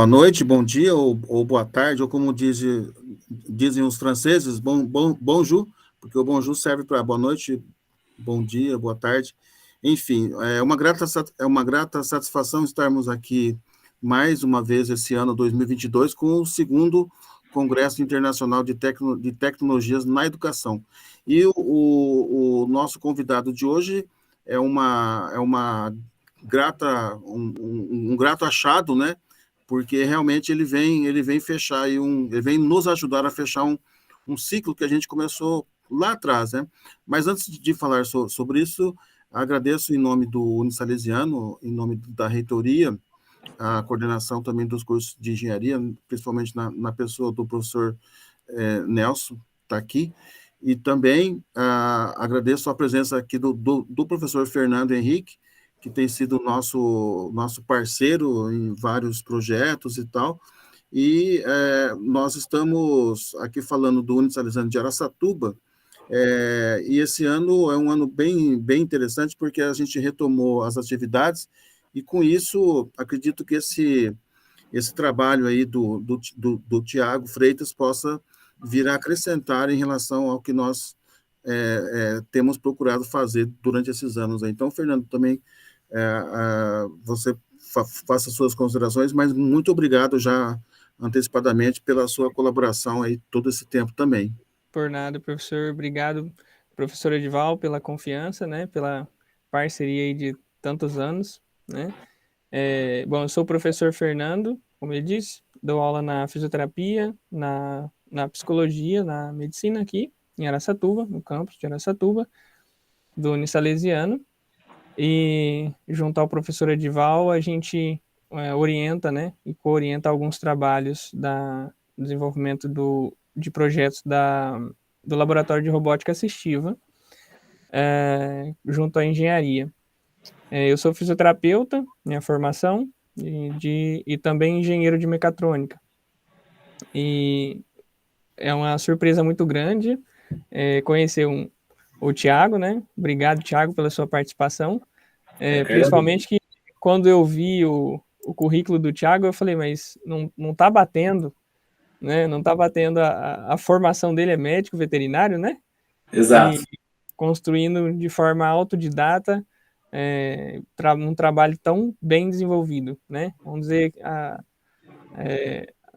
boa noite, bom dia ou boa tarde, ou como dizem os franceses, bonjour, porque o bonjour serve para boa noite, bom dia, boa tarde. Enfim, é uma grata satisfação estarmos aqui mais uma vez esse ano 2022 com o segundo Congresso Internacional de Tecnologias na Educação. E o nosso convidado de hoje é uma um grato achado, né? Porque realmente ele vem fechar aí ele vem nos ajudar a fechar um ciclo que a gente começou lá atrás, né? Mas antes de falar sobre isso, agradeço em nome do Unisalesiano, em nome da reitoria, a coordenação também dos cursos de engenharia, principalmente na pessoa do professor Nelson, está aqui, e também agradeço a presença aqui do professor Fernando Henrique, que tem sido nosso parceiro em vários projetos e tal, e nós estamos aqui falando do Unisalesiano de Araçatuba, e esse ano é um ano bem interessante, porque a gente retomou as atividades, e com isso, acredito que esse trabalho aí do Tiago Freitas possa vir a acrescentar em relação ao que nós temos procurado fazer durante esses anos. Então, Fernando, também você faça suas considerações, mas muito obrigado já antecipadamente pela sua colaboração aí todo esse tempo também. Por nada, professor. Obrigado, professor Edival, pela confiança, né? Pela parceria aí de tantos anos, né? Bom, eu sou o professor Fernando, como ele disse, dou aula na fisioterapia, na psicologia, na medicina aqui, em Araçatuba, no campus de Araçatuba, do Unisalesiano. E junto ao professor Edival, a gente orienta, né? E co-orienta alguns trabalhos do desenvolvimento de projetos do Laboratório de Robótica Assistiva, junto à engenharia. Eu sou fisioterapeuta, minha formação, e também engenheiro de mecatrônica. E é uma surpresa muito grande conhecer o Thiago, né? Obrigado, Thiago, pela sua participação. Principalmente que quando eu vi o currículo do Thiago, eu falei, mas não tá batendo, né? Não tá batendo a formação dele é médico veterinário, né? Exato. E construindo de forma autodidata um trabalho tão bem desenvolvido, né? Vamos dizer,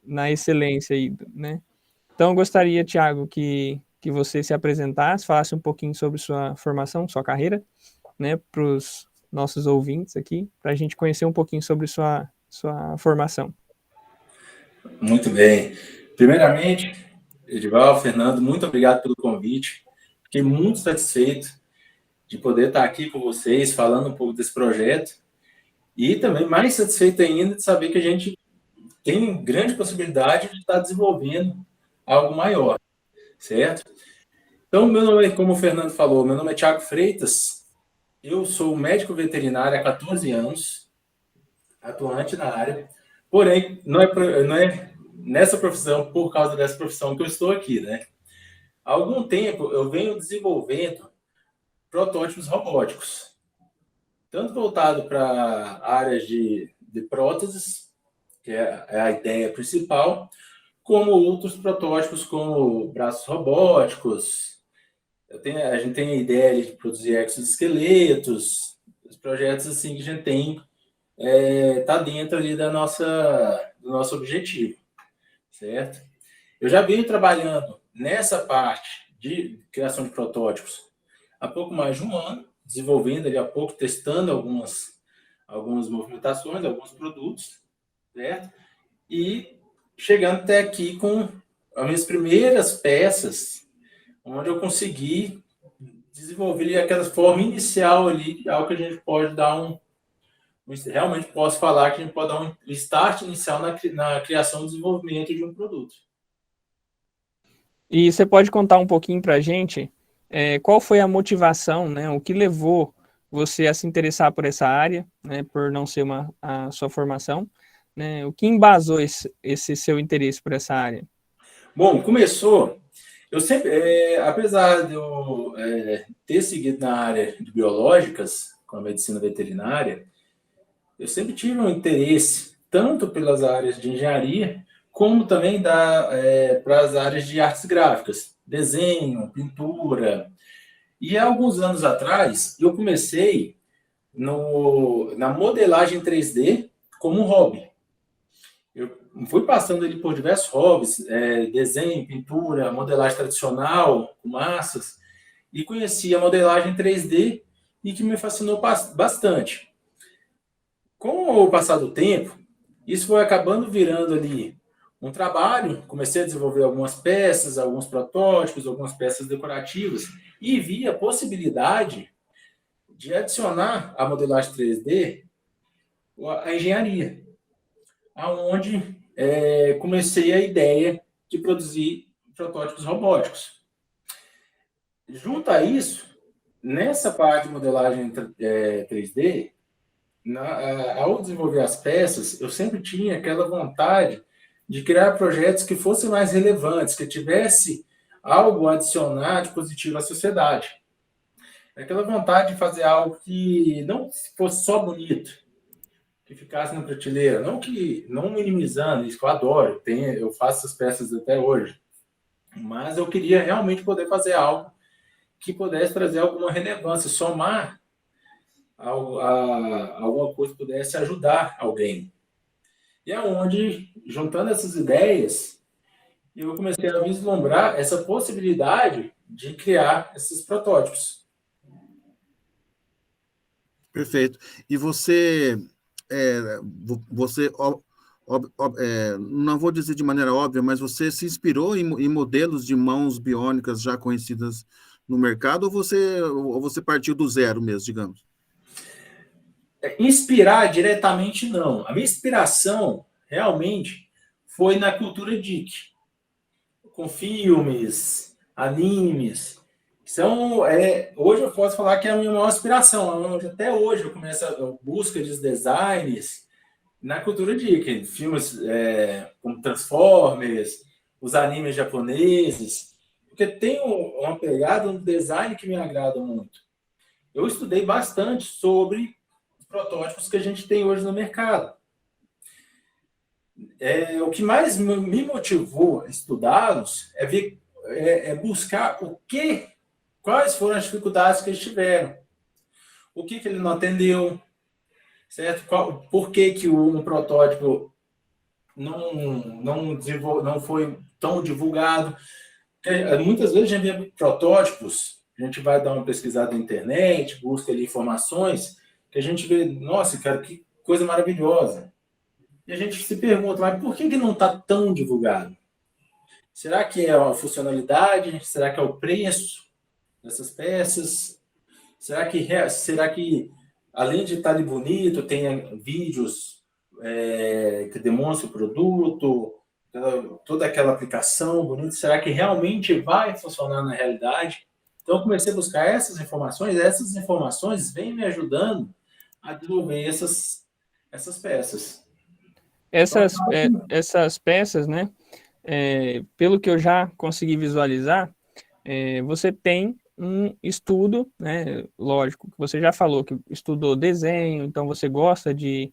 na excelência aí, né? Então, eu gostaria, Thiago, que você se apresentasse, falasse um pouquinho sobre sua formação, sua carreira, né, para os nossos ouvintes aqui, para a gente conhecer um pouquinho sobre sua formação. Muito bem. Primeiramente, Edival, Fernando, muito obrigado pelo convite. Fiquei muito satisfeito de poder estar aqui com vocês, falando um pouco desse projeto. E também mais satisfeito ainda de saber que a gente tem grande possibilidade de estar desenvolvendo algo maior, certo? Então, meu nome é, como o Fernando falou, meu nome é Thiago Freitas. Eu sou médico veterinário há 14 anos, atuante na área. Porém, não é nessa profissão, por causa dessa profissão que eu estou aqui, né? Há algum tempo eu venho desenvolvendo protótipos robóticos, tanto voltado para áreas de próteses, que é a ideia principal, como outros protótipos como braços robóticos. A gente tem a ideia de produzir exoesqueletos, os projetos assim que a gente tem tá dentro ali do nosso objetivo, certo? Eu já venho trabalhando nessa parte de criação de protótipos há pouco mais de um ano, desenvolvendo ali há pouco, testando algumas movimentações, alguns produtos, certo? E chegando até aqui com as minhas primeiras peças, onde eu consegui desenvolver ali aquela forma inicial ali, algo que a gente pode dar realmente posso falar que a gente pode dar um start inicial na criação e desenvolvimento de um produto. E você pode contar um pouquinho para a gente qual foi a motivação, né? O que levou você a se interessar por essa área, né? Por não ser a sua formação, né? O que embasou esse seu interesse por essa área? Bom, começou. Eu sempre, apesar de eu ter seguido na área de biológicas, com a medicina veterinária, eu sempre tive um interesse tanto pelas áreas de engenharia, como também para as áreas de artes gráficas, desenho, pintura. E há alguns anos atrás, eu comecei na modelagem 3D como um hobby. Eu fui passando ali por diversos hobbies, desenho, pintura, modelagem tradicional, com massas, e conheci a modelagem 3D e que me fascinou bastante. Com o passar do tempo, isso foi acabando virando ali um trabalho, comecei a desenvolver algumas peças, alguns protótipos, algumas peças decorativas, e vi a possibilidade de adicionar à modelagem 3D a engenharia, aonde comecei a ideia de produzir protótipos robóticos. Junto a isso, nessa parte de modelagem 3D, ao desenvolver as peças, eu sempre tinha aquela vontade de criar projetos que fossem mais relevantes, que tivesse algo a adicionar de positivo à sociedade. Aquela vontade de fazer algo que não fosse só bonito, que ficasse na prateleira, não minimizando isso, que eu adoro, eu faço essas peças até hoje, mas eu queria realmente poder fazer algo que pudesse trazer alguma relevância, somar alguma coisa que pudesse ajudar alguém. E é onde, juntando essas ideias, eu comecei a vislumbrar essa possibilidade de criar esses protótipos. Perfeito. E você, não vou dizer de maneira óbvia, mas você se inspirou em modelos de mãos biônicas já conhecidas no mercado, ou você partiu do zero mesmo, digamos? Inspirar diretamente, não. A minha inspiração, realmente, foi na cultura geek, com filmes, animes. Hoje eu posso falar que é a minha maior inspiração. Até hoje eu começo a busca de designs na cultura geek. Filmes como Transformers, os animes japoneses, porque tem uma pegada, um design que me agrada muito. Eu estudei bastante sobre os protótipos que a gente tem hoje no mercado. O que mais me motivou a estudá-los é buscar quais foram as dificuldades que eles tiveram, o que ele não atendeu, certo? Por que um protótipo não foi tão divulgado. Muitas vezes a gente vê protótipos, a gente vai dar uma pesquisada na internet, busca ali informações, que a gente vê, nossa, cara, que coisa maravilhosa. E a gente se pergunta, mas por que não está tão divulgado? Será que é a funcionalidade? Será que é o preço dessas peças? Será que além de estar ali bonito, tem vídeos que demonstram o produto, toda aquela aplicação bonita? Será que realmente vai funcionar na realidade? Então, eu comecei a buscar essas informações vêm me ajudando a desenvolver essas peças. Essas peças, né? Pelo que eu já consegui visualizar, você tem um estudo, né? Lógico, que você já falou que estudou desenho, então você gosta de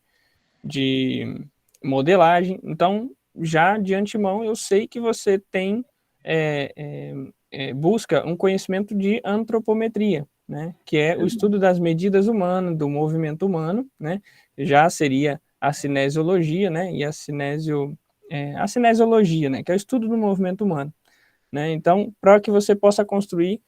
modelagem, então já de antemão eu sei que você tem busca um conhecimento de antropometria, né? Que é o estudo das medidas humanas, do movimento humano, né? Já seria a cinesiologia, né? E a cinesiologia, né? Que é o estudo do movimento humano, né? Então, para que você possa construir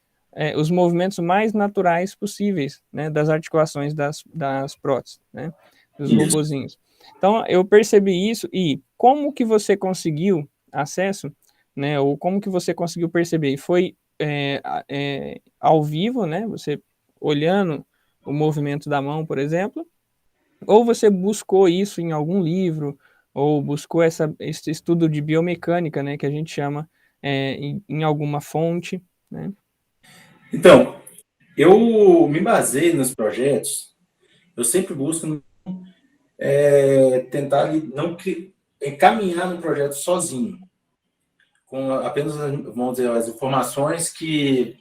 os movimentos mais naturais possíveis, né? Das articulações das próteses, né? Dos robozinhos. Então, eu percebi isso. E como que você conseguiu acesso, né? Ou como que você conseguiu perceber? Foi ao vivo, né? Você olhando o movimento da mão, por exemplo, ou você buscou isso em algum livro, ou buscou esse estudo de biomecânica, né, que a gente chama em alguma fonte, né? Então, eu me baseei nos projetos, eu sempre busco tentar não encaminhar no projeto sozinho, com apenas, vamos dizer, as informações que,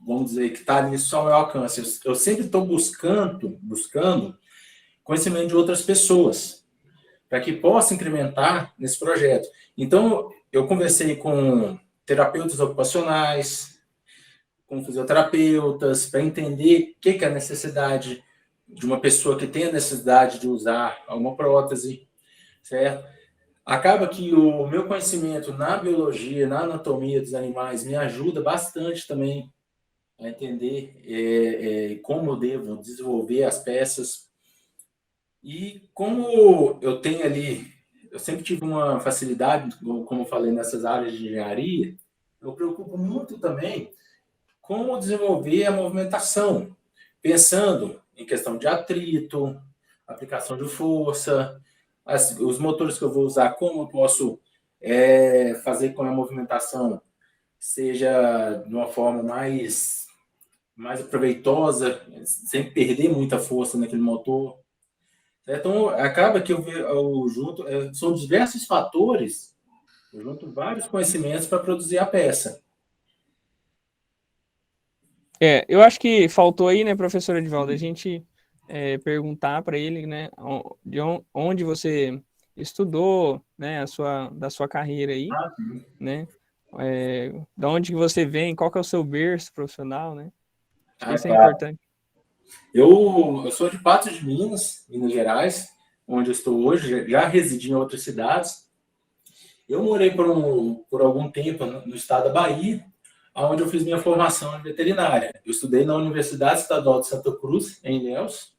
vamos dizer, que está ali só ao meu alcance. Eu sempre estou buscando conhecimento de outras pessoas, para que possa incrementar nesse projeto. Então, eu conversei com terapeutas ocupacionais, com fisioterapeutas, para entender o que é a necessidade de uma pessoa que tem a necessidade de usar uma prótese, certo? Acaba que o meu conhecimento na biologia, na anatomia dos animais, me ajuda bastante também a entender como eu devo desenvolver as peças. E como eu tenho ali, eu sempre tive uma facilidade, como eu falei, nessas áreas de engenharia, eu preocupo muito também como desenvolver a movimentação, pensando em questão de atrito, aplicação de força, os motores que eu vou usar, como eu posso fazer com a movimentação seja de uma forma mais proveitosa, sem perder muita força naquele motor. Então, acaba que eu junto, são diversos fatores, eu junto vários conhecimentos para produzir a peça. Eu acho que faltou aí, né, professor Edivaldo, a gente perguntar para ele, né, onde você estudou, né, da sua carreira aí, né, da onde que você vem, qual que é o seu berço profissional, né? Acho que isso é importante. Eu sou de Patos de Minas, Minas Gerais, onde eu estou hoje, já residi em outras cidades. Eu morei por algum tempo no estado da Bahia, onde eu fiz minha formação em veterinária. Eu estudei na Universidade Estadual de Santa Cruz, em Ilhéus,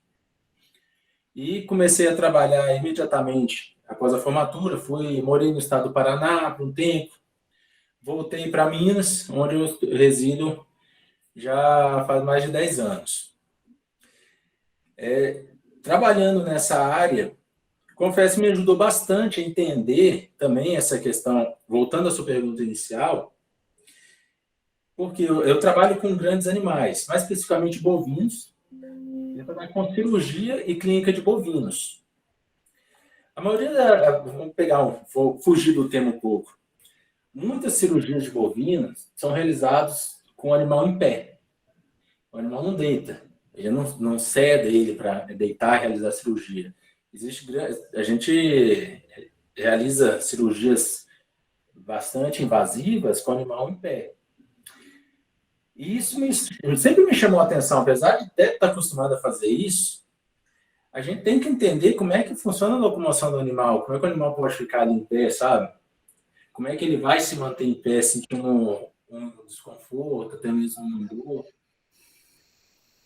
e comecei a trabalhar imediatamente após a formatura. Morei no estado do Paraná por um tempo, voltei para Minas, onde eu resido já faz mais de 10 anos. Trabalhando nessa área, confesso que me ajudou bastante a entender também essa questão, voltando à sua pergunta inicial, porque eu trabalho com grandes animais, mais especificamente bovinos. Eu trabalho com cirurgia e clínica de bovinos. A maioria, vou fugir do tema um pouco. Muitas cirurgias de bovinos são realizadas com o animal em pé. O animal não deita. Ele não cede ele para deitar e realizar a cirurgia. A gente realiza cirurgias bastante invasivas com o animal em pé. E isso sempre me chamou a atenção, apesar de até estar acostumado a fazer isso, a gente tem que entender como é que funciona a locomoção do animal, como é que o animal pode ficar ali em pé, sabe? Como é que ele vai se manter em pé, sentindo um desconforto, até mesmo uma dor.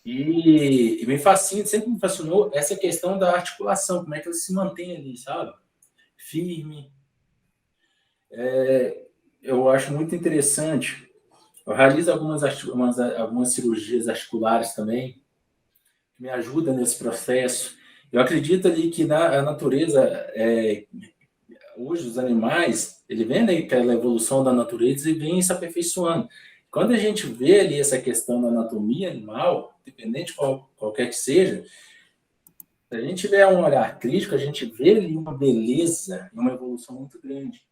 E me fascina, sempre me fascinou essa questão da articulação, como é que ela se mantém ali, sabe? Firme. Eu acho muito interessante. Eu realizo algumas cirurgias articulares também, que me ajudam nesse processo. Eu acredito ali que a natureza, hoje os animais, ele vem aquela evolução da natureza e vem se aperfeiçoando. Quando a gente vê ali essa questão da anatomia animal, independente de qualquer que seja, se a gente tiver um olhar crítico, a gente vê ali uma beleza, uma evolução muito grande.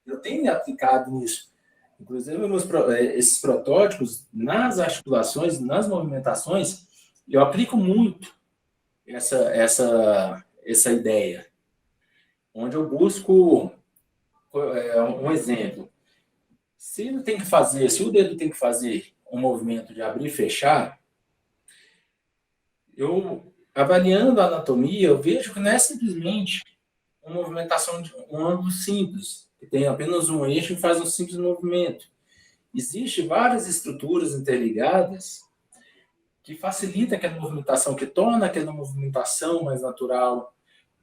Eu tenho me aplicado nisso. Inclusive, esses protótipos, nas articulações, nas movimentações, eu aplico muito essa ideia, onde eu busco um exemplo. Se o dedo tem que fazer um movimento de abrir e fechar, eu, avaliando a anatomia, eu vejo que não é simplesmente uma movimentação de um ângulo simples, que tem apenas um eixo e faz um simples movimento. Existem várias estruturas interligadas que facilitam aquela movimentação, que torna aquela movimentação mais natural,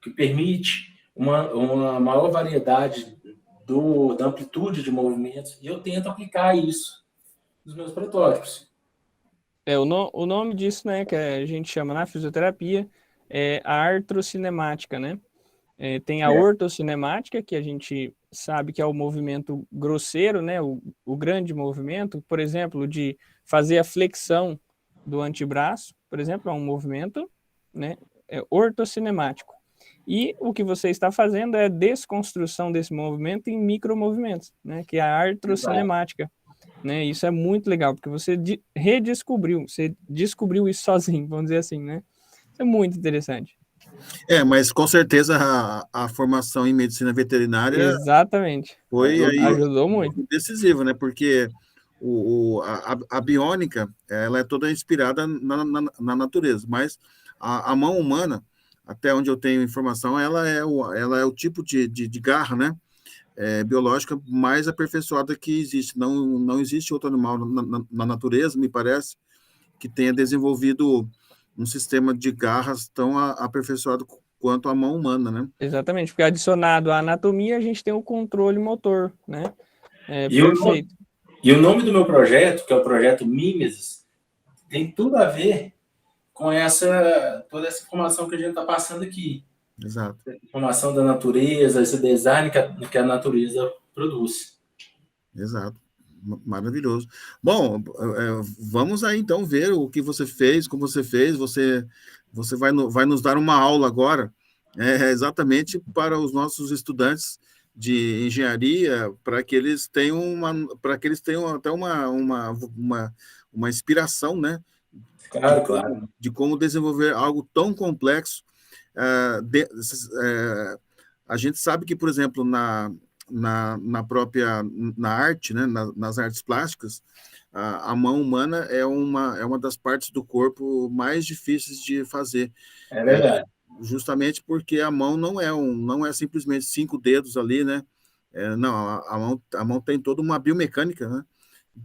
que permite uma maior variedade da amplitude de movimentos, e eu tento aplicar isso nos meus protótipos. O nome disso, né, que a gente chama na fisioterapia, é a artrocinemática, né? Tem a ortocinemática, que a gente sabe que é o movimento grosseiro, né, o grande movimento, por exemplo, de fazer a flexão do antebraço, por exemplo, é um movimento, né, ortocinemático. E o que você está fazendo é a desconstrução desse movimento em micromovimentos, né, que é a artrocinemática. Né? Isso é muito legal, porque você você descobriu isso sozinho, vamos dizer assim, né? Isso é muito interessante. Mas com certeza a formação em medicina veterinária Exatamente. foi aí Ajudou muito. decisiva, né? Porque a biônica, ela é toda inspirada na natureza, mas a mão humana, até onde eu tenho informação, ela é o tipo de garra, né? Biológica mais aperfeiçoada que existe. Não existe outro animal na natureza, me parece, que tenha desenvolvido um sistema de garras tão aperfeiçoado quanto a mão humana, né? Exatamente, porque adicionado à anatomia, a gente tem o controle motor, né? E Perfeito. O nome do meu projeto, que é o projeto Mimesis, tem tudo a ver com toda essa informação que a gente está passando aqui. Exato. Informação da natureza, esse design que a natureza produz. Exato. Maravilhoso. Bom, vamos aí então ver o que você fez, como você fez. Você vai nos dar uma aula agora, exatamente para os nossos estudantes de engenharia, para que eles tenham até uma inspiração, né? Claro. De como desenvolver algo tão complexo. A gente sabe que, por exemplo, na própria arte, né, nas artes plásticas, a mão humana é uma das partes do corpo mais difíceis de fazer. É verdade. Justamente porque a mão não é simplesmente 5 dedos ali, né? Não, a mão tem toda uma biomecânica, né?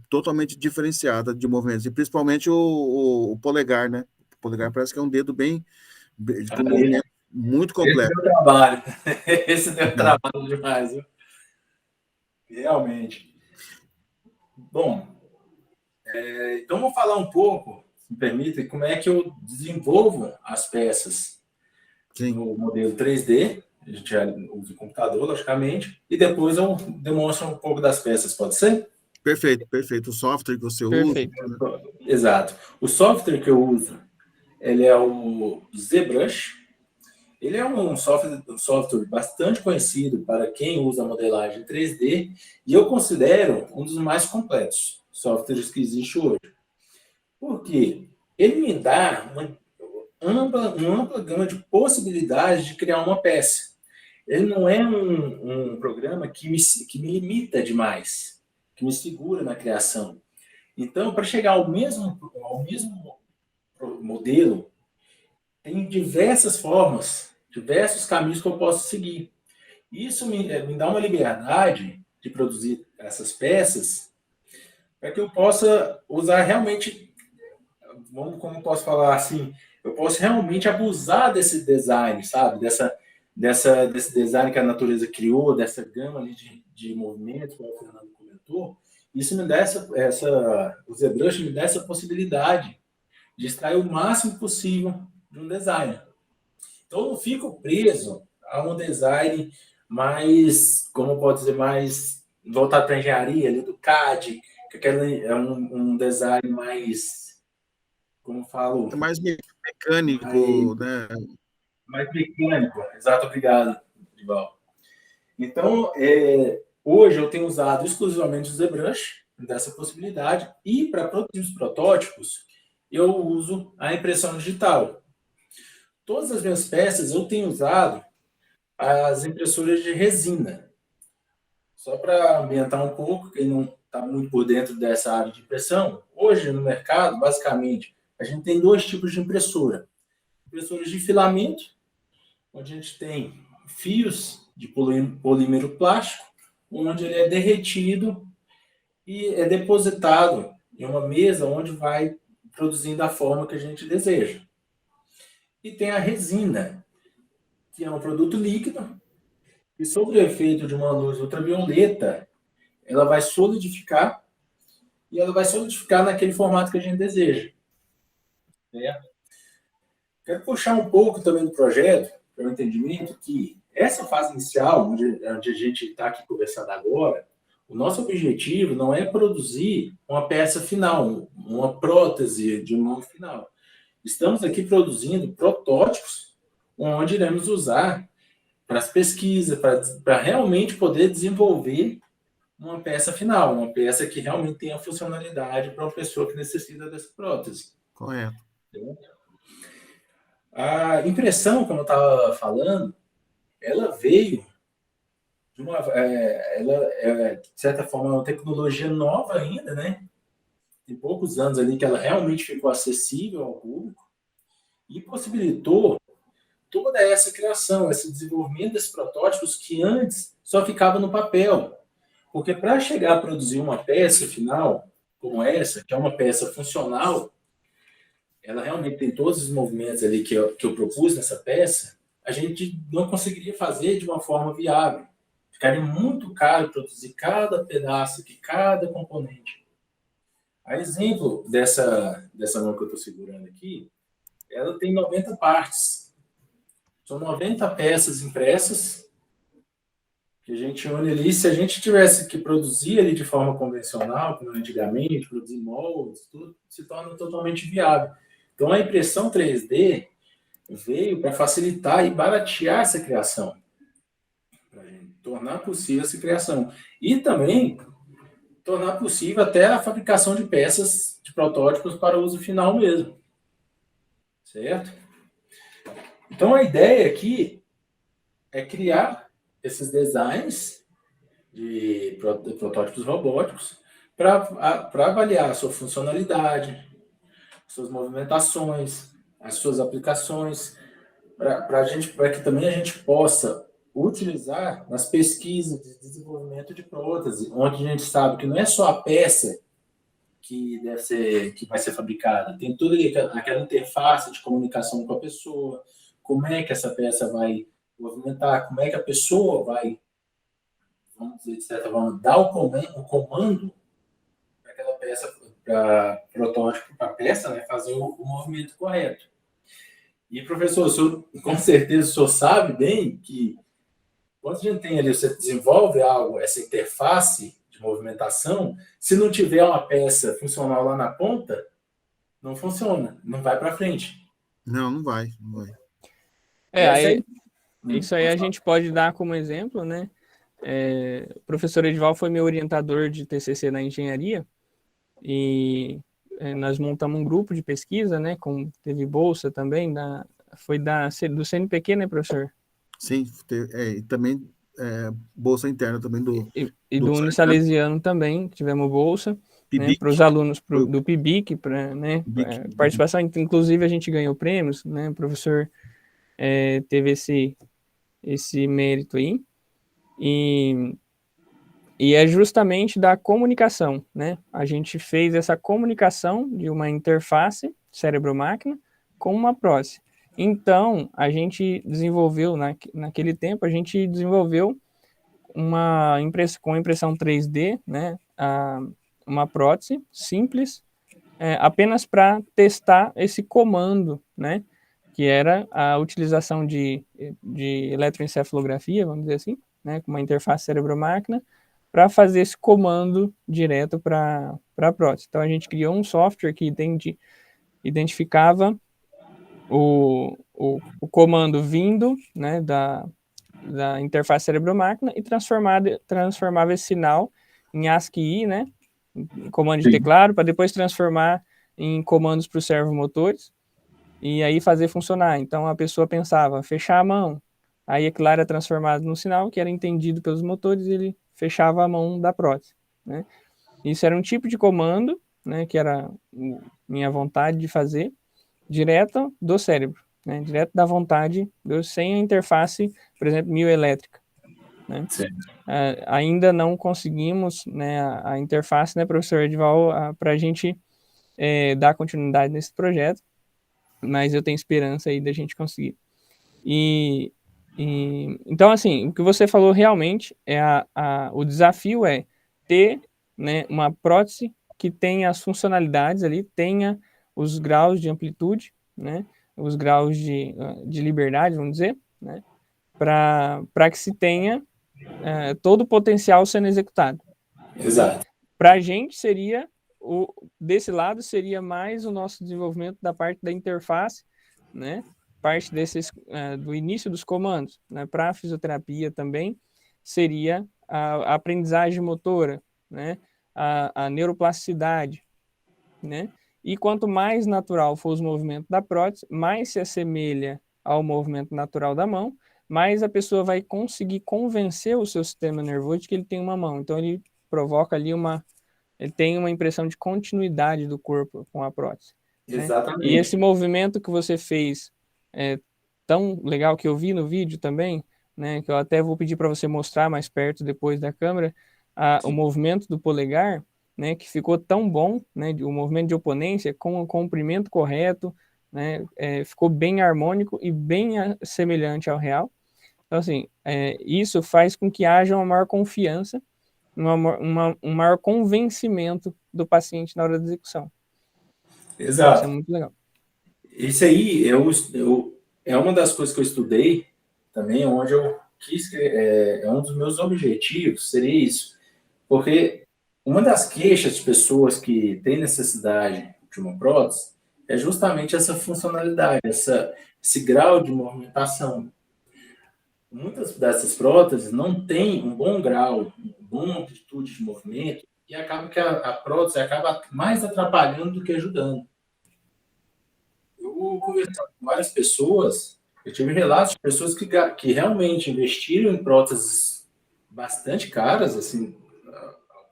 Totalmente diferenciada de movimentos, e principalmente o polegar, né? O polegar parece que é um dedo com movimento muito complexo. Esse deu trabalho. Esse deu trabalho demais, viu? Realmente. Bom, então vamos falar um pouco, se me permite, como é que eu desenvolvo as peças. Sim. No modelo 3D, a gente já usa o computador, logicamente, e depois eu demonstro um pouco das peças, pode ser? Perfeito. O software que você Perfeito. usa. Exato. O software que eu uso, ele é o ZBrush. Ele é um software bastante conhecido para quem usa modelagem 3D, e eu considero um dos mais completos softwares que existe hoje. Por quê? Ele me dá uma ampla gama de possibilidades de criar uma peça. Ele não é um programa que me limita demais, que me segura na criação. Então, para chegar ao mesmo modelo, tem diversas formas, diversos caminhos que eu posso seguir. Isso me dá uma liberdade de produzir essas peças para que eu possa usar realmente, como posso falar assim, eu posso realmente abusar desse design, sabe? Desse design que a natureza criou, dessa gama ali de movimentos, como o Fernando comentou. Isso me dá o ZBrush me dá essa possibilidade de extrair o máximo possível de um design. Então, eu não fico preso a um design mais, como pode dizer, mais voltado para a engenharia, ali do CAD, que é um design mais, como falo... É mais mecânico, né? Mais mecânico. Exato, obrigado, Dival. Então, hoje eu tenho usado exclusivamente o ZBrush, dessa possibilidade, e para produzir os protótipos, eu uso a impressão digital. Todas as minhas peças eu tenho usado as impressoras de resina. Só para ambientar um pouco, quem não está muito por dentro dessa área de impressão, hoje no mercado, basicamente, a gente tem 2 tipos de impressora. Impressoras de filamento, onde a gente tem fios de polímero plástico, onde ele é derretido e é depositado em uma mesa onde vai produzindo a forma que a gente deseja. E tem a resina, que é um produto líquido, e sob o efeito de uma luz ultravioleta, ela vai solidificar, e ela vai solidificar naquele formato que a gente deseja. Quero puxar um pouco também do projeto, para o entendimento que essa fase inicial, onde a gente está aqui conversando agora, o nosso objetivo não é produzir uma peça final, uma prótese de mão final. Estamos aqui produzindo protótipos onde iremos usar para as pesquisas, para realmente poder desenvolver uma peça final, uma peça que realmente tenha funcionalidade para uma pessoa que necessita dessa prótese. Correto. A impressão, como eu estava falando, ela veio de de certa forma, uma tecnologia nova ainda, né? Tem poucos anos ali que ela realmente ficou acessível ao público e possibilitou toda essa criação, esse desenvolvimento desses protótipos que antes só ficava no papel. Porque para chegar a produzir uma peça final como essa, que é uma peça funcional, ela realmente tem todos os movimentos ali que eu propus nessa peça, a gente não conseguiria fazer de uma forma viável. Ficaria muito caro produzir cada pedaço aqui, cada componente. A exemplo dessa mão que eu estou segurando aqui, ela tem 90 partes. São 90 peças impressas que a gente une ali. Se a gente tivesse que produzir ali de forma convencional, como antigamente, produzir moldes, tudo se torna totalmente viável. Então, a impressão 3D veio para facilitar e baratear essa criação, para tornar possível essa criação. E também tornar possível até a fabricação de peças, de protótipos para uso final mesmo. Certo? Então, a ideia aqui é criar esses designs de protótipos robóticos para avaliar a sua funcionalidade, suas movimentações, as suas aplicações, para que também a gente possa utilizar nas pesquisas de desenvolvimento de prótese, onde a gente sabe que não é só a peça que vai ser fabricada, tem toda aquela interface de comunicação com a pessoa, como é que essa peça vai movimentar, como é que a pessoa vai, vamos dizer, de certa forma, dar o comando para aquela peça, para protótipo, para a peça, né, fazer o movimento correto. E, professor, o senhor, com certeza o senhor sabe bem que quando a gente tem ali, você desenvolve algo, essa interface de movimentação, se não tiver uma peça funcional lá na ponta, não funciona, não vai para frente. Não, não vai, não vai. Isso aí a gente pode dar como exemplo, né? O professor Edival foi meu orientador de TCC na engenharia e nós montamos um grupo de pesquisa, né? Teve bolsa também, do CNPq, né, professor? Sim, e também bolsa interna também E do Unisalesiano também, tivemos bolsa, né, para os alunos do PIBIC, para né, participação, inclusive a gente ganhou prêmios, né, o professor teve esse mérito aí, e é justamente da comunicação, né, a gente fez essa comunicação de uma interface cérebro-máquina com uma prótese. Então, a gente desenvolveu, naquele tempo, a gente desenvolveu com impressão 3D, né, uma prótese simples, apenas para testar esse comando, né, que era a utilização de eletroencefalografia, vamos dizer assim, né, com uma interface cérebro-máquina, para fazer esse comando direto para a prótese. Então, a gente criou um software que identificava o comando vindo, né, da interface cérebro-máquina e transformava esse sinal em ASCII, né, em comando de teclado, para depois transformar em comandos para os servomotores e aí fazer funcionar. Então a pessoa pensava, fechar a mão, aí aquilo era transformado num sinal que era entendido pelos motores e ele fechava a mão da prótese, né. Isso era um tipo de comando, né, que era minha vontade de fazer, direto do cérebro, né, direto da vontade, sem a interface, por exemplo, mioelétrica, né. Ainda não conseguimos, né, a interface, né, professor Edival, para a gente dar continuidade nesse projeto, mas eu tenho esperança aí da gente conseguir. Então, assim, o que você falou realmente o desafio é ter, né, uma prótese que tenha as funcionalidades ali, tenha os graus de amplitude, né, os graus de liberdade, vamos dizer, né, para que se tenha todo o potencial sendo executado. Exato. Para a gente desse lado seria mais o nosso desenvolvimento da parte da interface, né, parte do início dos comandos, né, para a fisioterapia também seria a aprendizagem motora, né, a neuroplasticidade, né, E quanto mais natural for os movimentos da prótese, mais se assemelha ao movimento natural da mão, mais a pessoa vai conseguir convencer o seu sistema nervoso de que ele tem uma mão. Então, ele provoca ali ele tem uma impressão de continuidade do corpo com a prótese. Né? E esse movimento que você fez tão legal, que eu vi no vídeo também, né, que eu até vou pedir para você mostrar mais perto depois da câmera, o movimento do polegar, né, que ficou tão bom, né, o movimento de oponência com o comprimento correto, né, ficou bem harmônico e bem semelhante ao real. Então, assim, isso faz com que haja uma maior confiança, um maior convencimento do paciente na hora da execução. Exato. Isso é muito legal. Isso aí é uma das coisas que eu estudei também, onde eu quis, um dos meus objetivos seria isso. Porque uma das queixas de pessoas que têm necessidade de uma prótese é justamente essa funcionalidade, esse grau de movimentação. Muitas dessas próteses não têm um bom grau, uma boa amplitude de movimento, e acaba que a prótese acaba mais atrapalhando do que ajudando. Eu conversando com várias pessoas, eu tive relatos de pessoas que realmente investiram em próteses bastante caras, assim,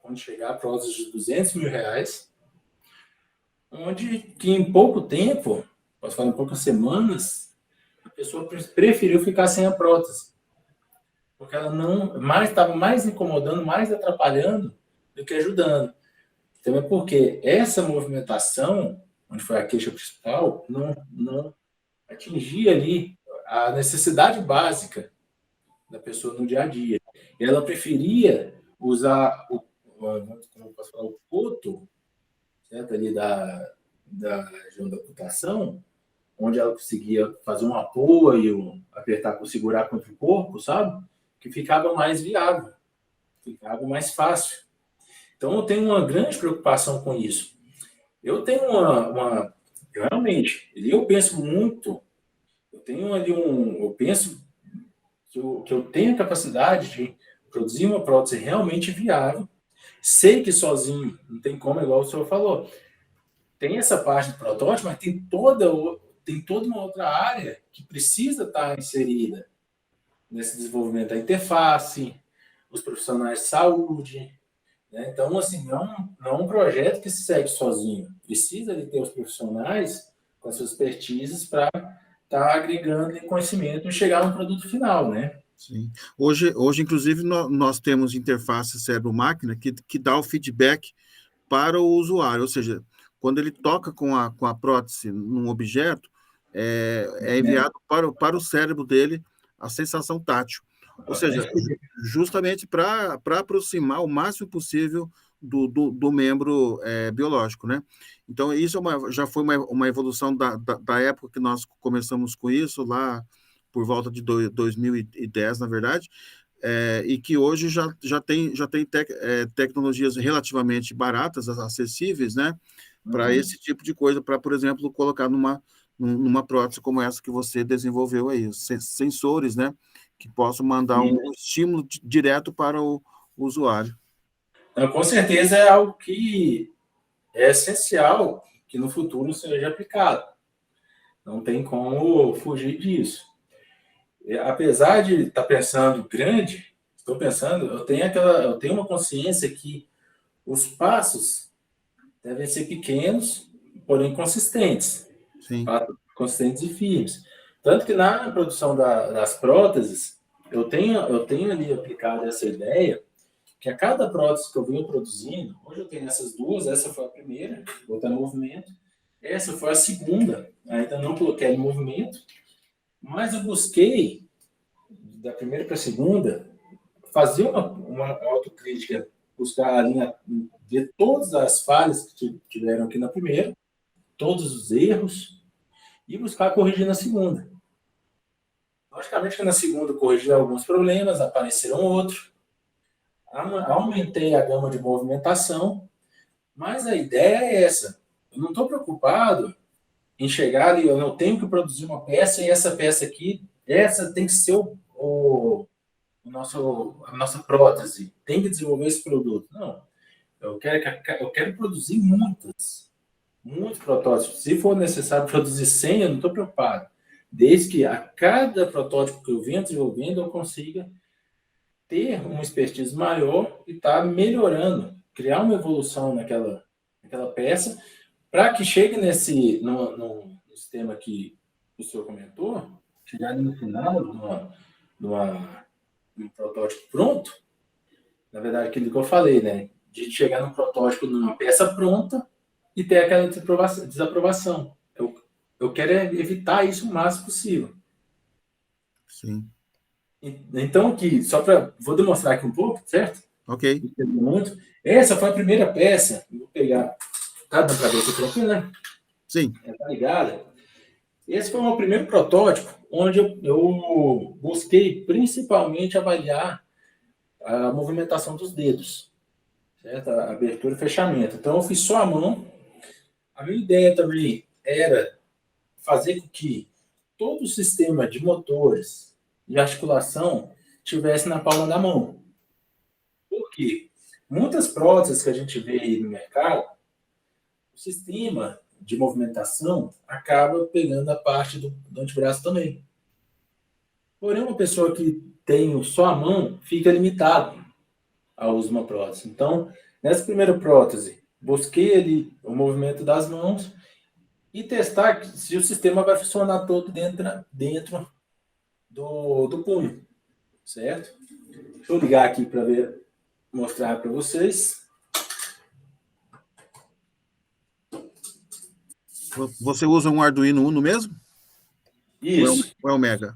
quando chegar a próteses de R$200 mil, onde que em pouco tempo, posso falar em poucas semanas, a pessoa preferiu ficar sem a prótese. Porque ela estava mais incomodando, mais atrapalhando do que ajudando. Então é porque essa movimentação, onde foi a queixa principal, não atingia ali a necessidade básica da pessoa no dia a dia. E ela preferia usar o coto, certo? Ali da região da putação, onde ela conseguia fazer um apoio, apertar para segurar contra o corpo, sabe? Que ficava mais viável, ficava mais fácil. Então, eu tenho uma grande preocupação com isso. Eu tenho realmente, eu penso muito, eu penso que eu tenho a capacidade de produzir uma prótese realmente viável. Sei que sozinho não tem como, igual o senhor falou. Tem essa parte do protótipo, mas tem toda uma outra área que precisa estar inserida nesse desenvolvimento da interface, os profissionais de saúde, né? Então, assim, não é um projeto que se segue sozinho. Precisa de ter os profissionais com as suas expertises para estar agregando conhecimento e chegar no produto final, né? Sim. Hoje inclusive, nós temos interface cérebro-máquina que dá o feedback para o usuário, ou seja, quando ele toca com a prótese num objeto, é enviado para o cérebro dele a sensação tátil. Ou seja, justamente para aproximar o máximo possível do membro biológico, né? Então, isso já foi uma evolução da época que nós começamos com isso, lá por volta de 2010, na verdade, e que hoje já tem tecnologias relativamente baratas, acessíveis, né? Para esse tipo de coisa, para, por exemplo, colocar numa prótese como essa que você desenvolveu aí, sensores, né? Que possam mandar um estímulo direto para o usuário. Então, com certeza é algo que é essencial que no futuro seja aplicado. Não tem como fugir disso. Apesar de estar pensando grande, eu tenho uma consciência que os passos devem ser pequenos, porém consistentes. Sim. Consistentes e firmes. Tanto que na produção das próteses, eu tenho ali aplicado essa ideia que a cada prótese que eu venho produzindo, hoje eu tenho essas duas, essa foi a primeira, botar em movimento, essa foi a segunda, ainda não coloquei em movimento, mas eu busquei, da primeira para a segunda, fazer uma autocrítica, buscar a linha, ver todas as falhas que tiveram aqui na primeira, todos os erros, e buscar corrigir na segunda. Logicamente que na segunda corrigi alguns problemas, apareceram outros, aumentei a gama de movimentação, mas a ideia é essa. Eu não estou preocupado em chegar ali, eu não tenho que produzir uma peça e essa peça aqui, essa tem que ser a nossa prótese, tem que desenvolver esse produto. Não, eu quero produzir muitas. muitos protótipos. Se for necessário produzir 100, eu não estou preocupado. Desde que a cada protótipo que eu venho desenvolvendo, eu consiga ter uma expertise maior e estar melhorando, criar uma evolução naquela peça, para que chegue no sistema que o senhor comentou, chegar no final de um protótipo pronto, na verdade, aquilo que eu falei, né? De chegar no protótipo numa peça pronta e ter aquela desaprovação. Eu quero evitar isso o máximo possível. Sim. Então, aqui, vou demonstrar aqui um pouco, certo? Ok. Muito. Essa foi a primeira peça. Vou pegar. Tá dando para ver aqui tranquilo, né? Sim. Tá ligada? Esse foi o meu primeiro protótipo, onde eu busquei principalmente avaliar a movimentação dos dedos, certo? A abertura e fechamento. Então, eu fiz só a mão. A minha ideia também era fazer com que todo o sistema de motores e articulação tivesse na palma da mão. Por quê? Muitas próteses que a gente vê aí no mercado, o sistema de movimentação acaba pegando a parte do antebraço também. Porém, uma pessoa que tem só a mão fica limitado ao uso de uma prótese. Então, nessa primeira prótese, busquei ali o movimento das mãos e testar se o sistema vai funcionar todo dentro do punho, certo? Deixa eu ligar aqui para mostrar para vocês. Você usa um Arduino Uno mesmo? Isso. Ou é o Mega?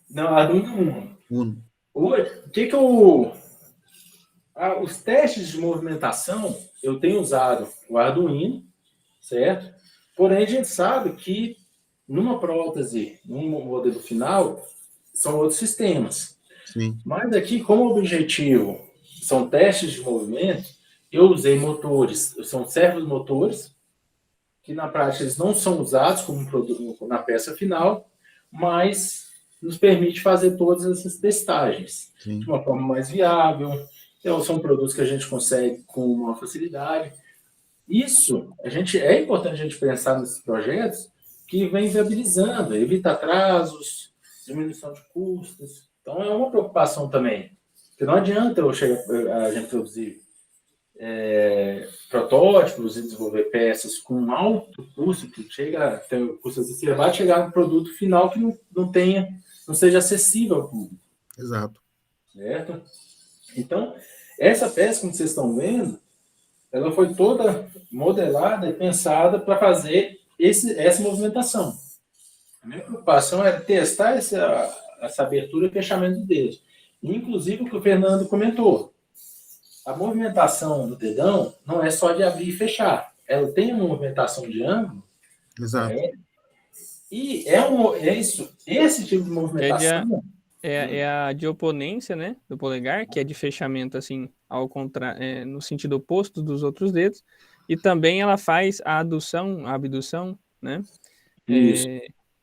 Não, Arduino Uno. Os testes de movimentação, eu tenho usado o Arduino, certo? Porém, a gente sabe que numa prótese, num modelo final, são outros sistemas. Sim. Mas aqui, como objetivo são testes de movimento, eu usei motores, são servomotores, que na prática eles não são usados como produto na peça final, mas nos permite fazer todas essas testagens. Sim. De uma forma mais viável. Então, são produtos que a gente consegue com uma facilidade. Isso, é importante a gente pensar nesses projetos que vem viabilizando, evita atrasos, diminuição de custos. Então, é uma preocupação também. Porque não adianta a gente produzir protótipos e desenvolver peças com alto custo, que tem o custo exacerbado, chegar no produto final que não seja acessível ao público. Exato. Certo? Então, essa peça, como vocês estão vendo, ela foi toda modelada e pensada para fazer essa movimentação. A minha preocupação era testar essa abertura e fechamento do dedo. Inclusive o que o Fernando comentou. A movimentação do dedão não é só de abrir e fechar. Ela tem uma movimentação de ângulo. Exato. E esse tipo de movimentação... É a de oponência, né, do polegar, que é de fechamento, assim, no sentido oposto dos outros dedos. E também ela faz a abdução, né?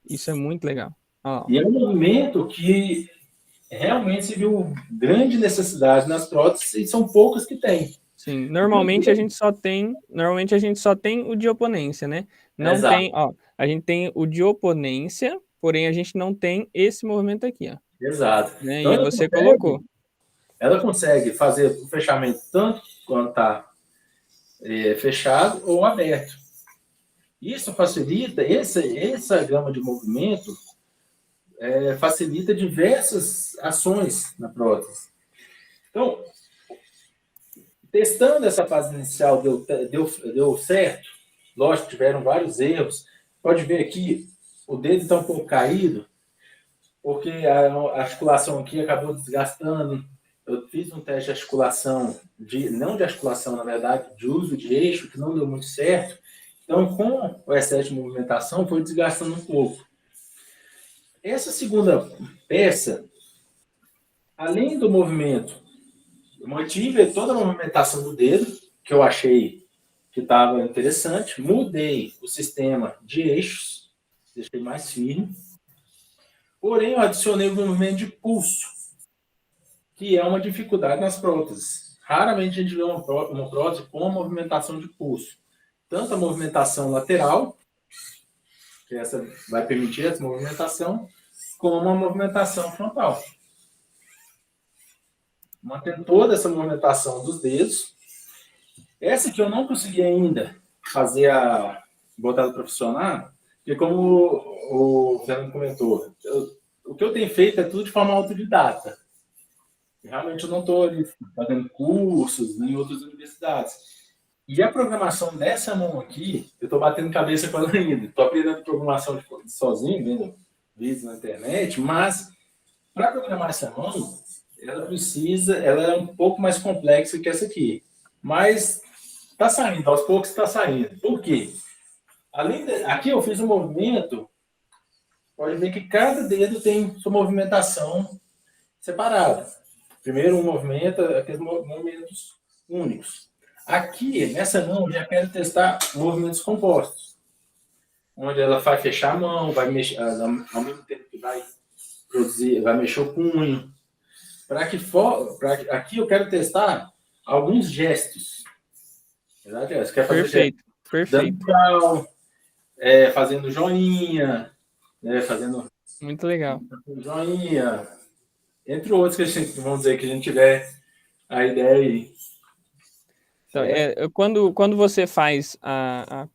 Isso é muito legal. E é um movimento que realmente se viu grande necessidade nas próteses e são poucas que tem. Sim, normalmente a gente só tem o de oponência, né? Não Exato. tem, a gente tem o de oponência, porém a gente não tem esse movimento aqui, ó. Exato. Né? Então, e você colocou. Ela consegue fazer o fechamento tanto quando está fechado ou aberto. Isso facilita, essa gama de movimento facilita diversas ações na prótese. Então, testando essa fase inicial deu certo. Lógico, tiveram vários erros. Pode ver aqui, o dedo está um pouco caído, porque a articulação aqui acabou desgastando. Eu fiz um teste de articulação, não de articulação, na verdade, de uso de eixo, que não deu muito certo. Então, com o excesso de movimentação, foi desgastando um pouco. Essa segunda peça, além do movimento, eu mantive toda a movimentação do dedo, que eu achei que estava interessante. Mudei o sistema de eixos, deixei mais firme. Porém, eu adicionei o movimento de pulso, que é uma dificuldade nas próteses. Raramente a gente vê uma prótese com movimentação de pulso. tanto a movimentação lateral, que essa vai permitir essa movimentação, como a movimentação frontal. Mantendo toda essa movimentação dos dedos. Essa que eu não consegui ainda fazer botar para funcionar, porque como o Fernando comentou, o que eu tenho feito é tudo de forma autodidata. Realmente eu não estou fazendo cursos em outras universidades. E a programação dessa mão aqui, eu estou batendo cabeça com ela ainda. Estou aprendendo programação sozinho, vendo vídeos na internet, mas para programar essa mão, ela é um pouco mais complexa que essa aqui. Mas está saindo, aos poucos está saindo. Por quê? Aqui eu fiz um movimento, pode ver que cada dedo tem sua movimentação separada. Primeiro um movimento, aqueles movimentos únicos. Aqui, nessa mão, eu já quero testar movimentos compostos. Onde ela vai fechar a mão, vai mexer, ao mesmo tempo que vai produzir, vai mexer o punho. Aqui eu quero testar alguns gestos. Verdade? Você quer fazer Perfeito, perfeito. Dando tchau, fazendo joinha, fazendo... Muito legal. Joinha, entre outros que a gente, vamos dizer, que a gente tiver a ideia aí. Então, quando você faz a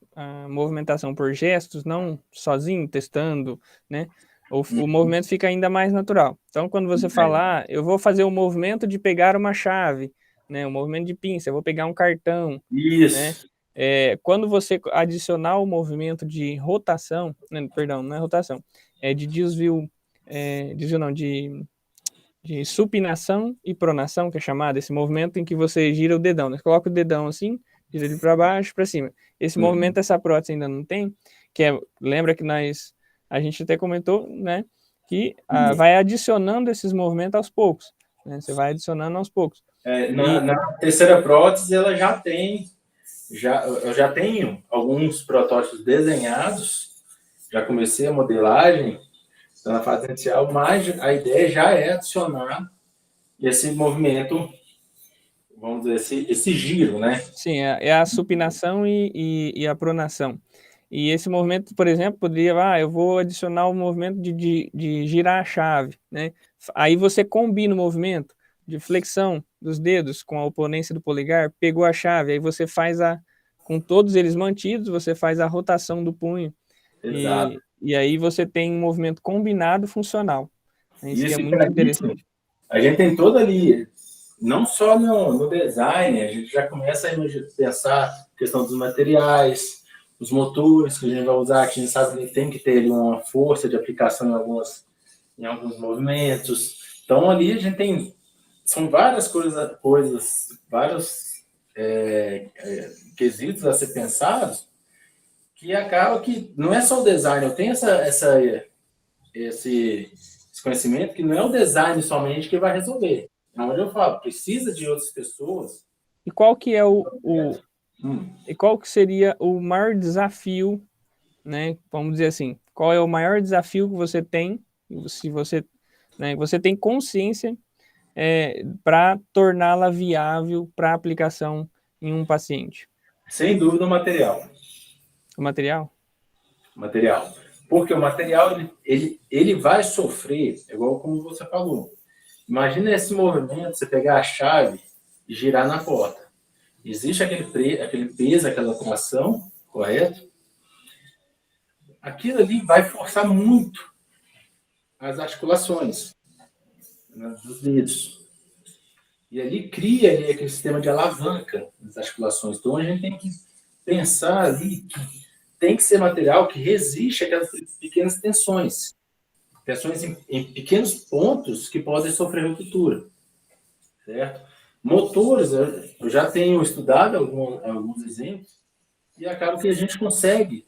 movimentação por gestos, não sozinho, testando, né? O movimento fica ainda mais natural. Então, quando você falar, eu vou fazer o movimento de pegar uma chave, né? O movimento de pinça, eu vou pegar um cartão. Isso. Né? Quando você adicionar o movimento de rotação, né? Perdão, não é rotação, é de desvio não, de supinação e pronação, que é chamado esse movimento em que você gira o dedão, né? Você coloca o dedão assim, gira ele para baixo, para cima. Esse movimento essa prótese ainda não tem, lembra que a gente até comentou, né, que vai adicionando esses movimentos aos poucos, né? Você vai adicionando aos poucos. Na terceira prótese, ela já tem, eu já tenho alguns protótipos desenhados, já comecei a modelagem, na fase inicial, mas a ideia já é adicionar esse movimento, vamos dizer, esse giro, né? Sim, é a supinação e a pronação. E esse movimento, por exemplo, poderia, eu vou adicionar o movimento de girar a chave, né? Aí você combina o movimento de flexão dos dedos com a oponência do polegar, pegou a chave, aí você faz com todos eles mantidos, você faz a rotação do punho. Exato. E aí você tem um movimento combinado funcional. Isso que é muito interessante. A gente tem todo ali, não só no design, a gente já começa a pensar a questão dos materiais, os motores que a gente vai usar, que a gente sabe que tem que ter ali uma força de aplicação em alguns movimentos. Então, ali a gente tem... São várias coisas vários quesitos a ser pensados, que acaba que não é só o design, eu tenho esse conhecimento que não é o design somente que vai resolver. É onde eu falo, precisa de outras pessoas. E qual que é e qual que seria o maior desafio, né? Vamos dizer assim, qual é o maior desafio que você tem, se você, né, você tem consciência para torná-la viável para aplicação em um paciente? Sem dúvida, o material. O material? Material. Porque o material, ele vai sofrer, igual como você falou. Imagina esse movimento, você pegar a chave e girar na porta. Existe aquele peso, aquela tração, correto? Aquilo ali vai forçar muito as articulações, né, dos dedos. E ali cria aquele sistema de alavanca das articulações. Então, a gente tem que pensar ali que tem que ser material que resiste àquelas pequenas tensões. Tensões em pequenos pontos que podem sofrer ruptura. Certo? Motores, eu já tenho estudado alguns exemplos, e acaba que a gente consegue,